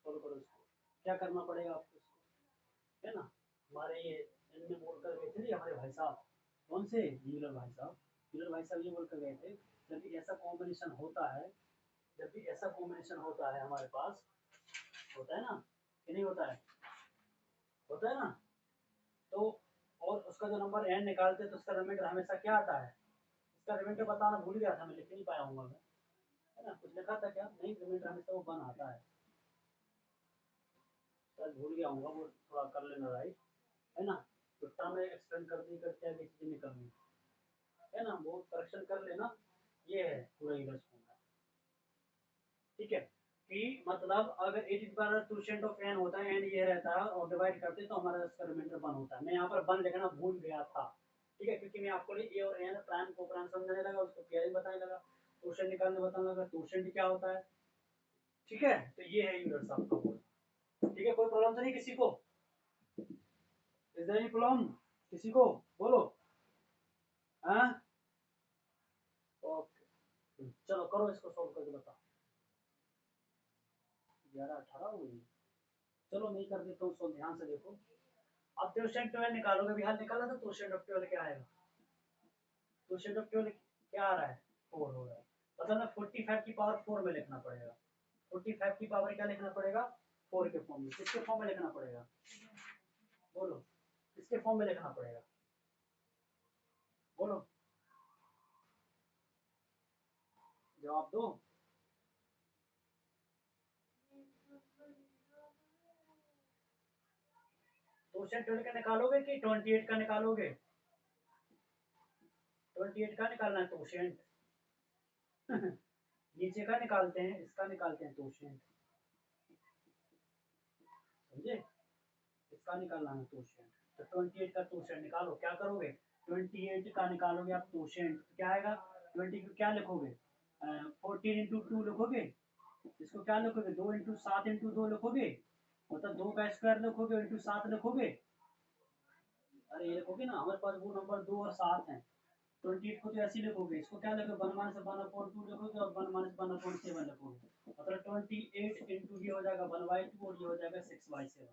सोल्व करो इसको। क्या करना पड़ेगा आपको इसको, है ना? हमारे ये इनमें बोल कर गए थे ना हमारे भाई साहब, कौन से यूलर भाई साहब, यूलर भाई साहब ये बोल कर गए थे, जब भी ऐसा कॉम्बिनेशन होता है, जब भी ऐसा कॉम्बिनेशन होता है हमारे पास, होता है ना कि नहीं होता है? होता है ना? तो और उसका जो नंबर एन निकालते हैं तो उसका रिमाइंडर हमेशा क्या आता है? इसका रिमाइंडर बताना भूल गया था मैं, लिख नहीं पाया हूँ मैं, है ना? कुछ लिखा था क्या? नहीं, रिमाइंडर हमेशा वो 1 आता है, शायद भूल गया हूँ, वो थोड़ा कर लेना राइट, है ना? तो टर्म में एक्सटेंड कर दी करते आगे चीजें निकलनी, है ना? वो करेक्शन कर लेना, ये है पूरा इंग्लिश होगा। ठीक है, कि मतलब अगर at is bar totient of N होता है, एन ये रहता है और डिवाइड करते हैं तो हमारा इसका रिमाइंडर 1 होता है। मैं यहाँ पर 1 लिखना भूल गया था, ठीक है, क्योंकि मैं आपको ए और एन प्राइम को प्राइम समझाने लगा, उसको पीआई बताने लगा, टूसेंट निकालने बताने लगा, टूसेंट क्या होता है। ठीक है, तो ये है यूनिट्स आपका बोल। ठीक है, कोई प्रॉब्लम तो नहीं किसी को? इज देयर एनी प्रॉब्लम किसी को? बोलो। हाँ, ओके, चलो करो इसको सॉल्व करके बताओ। 11 18 हो गई, चलो नहीं कर देता हूँ, सो ध्यान से देखो। अब क्वेश्चन 12 निकालोगे, अभी हाल निकाला था, क्वेश्चन ऑफ 12 क्या आएगा? क्वेश्चन ऑफ 12 क्या आ रहा है? 4 हो रहा है, मतलब ना 45 की पावर 4 में लिखना पड़ेगा। 45 की पावर क्या लिखना पड़ेगा? 4 के फॉर्म में। किसके फॉर्म में लिखना पड़ेगा? बोलो, किसके फॉर्म में लिखना पड़ेगा? बोलो, जवाब दो। क्वेश्चन 12 का निकालोगे कि 28 का निकालोगे? 28 का निकालना है क्वेश्चन। नीचे का निकालते हैं, इसका निकालते हैं क्वेश्चन, समझे? इसका निकालना है क्वेश्चन, तो 28 का क्वेश्चन निकालो। क्या करोगे? 28 का निकालोगे आप क्वेश्चन, क्या आएगा? 20 को क्या लिखोगे? 14 × 2 लिखोगे, इसको क्या लिखोगे? 2 × 7 × 2 लिखोगे, मतलब 2 का स्क्वायर लिखोगे, इंटू 7 लिखोगे। अरे ये लिखोगे ना, हमारे पास वो नंबर 2 और 7 है। 28 को तो ऐसे ही लिखोगे, इसको क्या लिखोगे? 1 - 1/2 लिखोगे और 1 - 1/7 लिखोगे, मतलब 28 इंटू ये हो जाएगा 1/2 और ये हो जाएगा 6/7।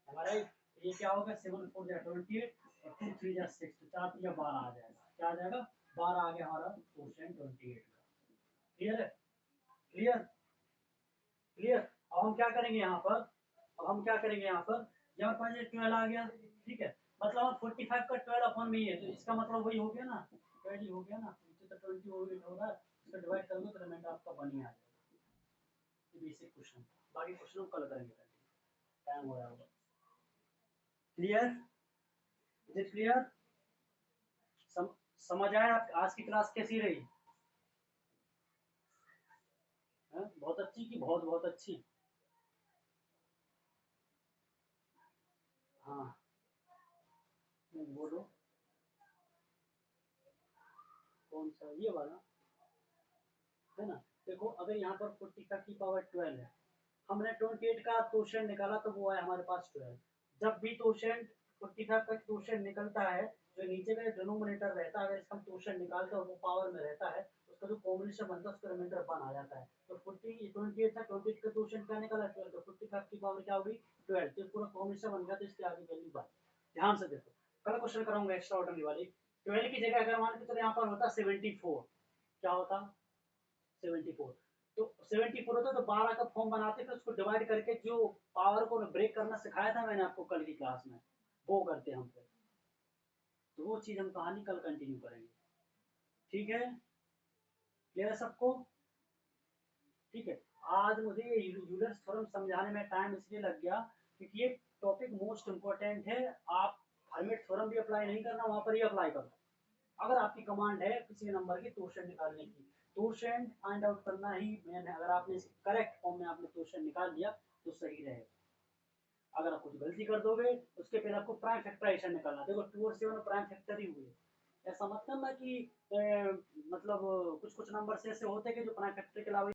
हमारा ये क्या होगा? 7 4 जा 28 और 2 3 जा 6, तो 4 3 जा 12 आ जाएगा। क्या आ जाएगा? 12 आ गया हमारा क्वेश्चन 28 का। क्लियर है? क्लियर? क्लियर? अब हम क्या करेंगे यहाँ पर? अब हम क्या करेंगे यहाँ पर? यहाँ पर ये 12 आ गया, ठीक है, मतलब हम 45 का 12 अपॉन में ही है, तो इसका मतलब वही हो गया ना, 12 ही हो गया ना, नीचे तो 20 हो रहा है, इसका डिवाइड करोगे तो रिमाइंडर आपका 1 ही आ जाएगा। बेसिक क्वेश्चन, बाकी क्वेश्चन हम कल करेंगे, टाइम हो रहा होगा। क्लियर? Is it clear? समझ आया? आप आज की क्लास कैसी रही? है? बहुत अच्छी की बहुत बहुत अच्छी? हाँ, बोलो, कौन सा? ये वाला, है ना? देखो अगर यहाँ पर 45 की पावर 12 है, हमने 28 का क्वोशंट निकाला तो वो है हमारे पास 12। जब भी क्वोशंट 45 का क्वोशंट निकलता है, जो नीचे का डिनोमिनेटर रहता है, अगर इसका क्वोशंट निकालते हैं और वो पावर में रहता है, उसका जो कॉम्बिनेशन बनता है उसका रिमाइंडर 1 आ जाता है। तो 28 था, 28 का क्वोशंट क्या निकला 12, तो 45 की पावर क्या होगी 12, तो पूरा कॉम्बिनेशन बन गया, तो इसकी आगे वैल्यू 1। ध्यान से देखो, कल क्वेश्चन कराऊंगा एक्स्ट्रा ऑर्डिनरी वाली। 12 की जगह अगर मान के चलो यहाँ पर होता 74, क्या होता 74, तो 74 होता तो 12 का फॉर्म बनाते, फिर उसको डिवाइड करके जो पावर को ब्रेक करना सिखाया था मैंने आपको कल की क्लास में, वो करते हम फिर। तो वो चीज़ हम कहानी कल कंटिन्यू करेंगे। ठीक है, क्लियर है सबको? ठीक है, आज मुझे यूलर्स थ्योरम समझाने में टाइम इसलिए लग गया क्योंकि ये टॉपिक मोस्ट इम्पोर्टेंट है। आप हर्मिट थ्योरम भी अप्लाई नहीं करना, वहां पर ही अप्लाई करो। अगर आपकी कमांड है किसी नंबर की क्वेश्चन निकालने की, क्वेश्चन फाइंड आउट करना ही मेन है। अगर आपने इसे करेक्ट फॉर्म में आपने क्वेश्चन निकाल दिया तो सही रहेगा। अगर आप कुछ गलती कर दोगे, उसके पहले आपको प्राइम फैक्टराइजेशन निकालना। देखो 2 और 7 प्राइम फैक्टर ही हुए, ऐसा मत करना कि मतलब कुछ कुछ नंबर ऐसे होते हैं कि जो प्राइम फैक्टर के अलावा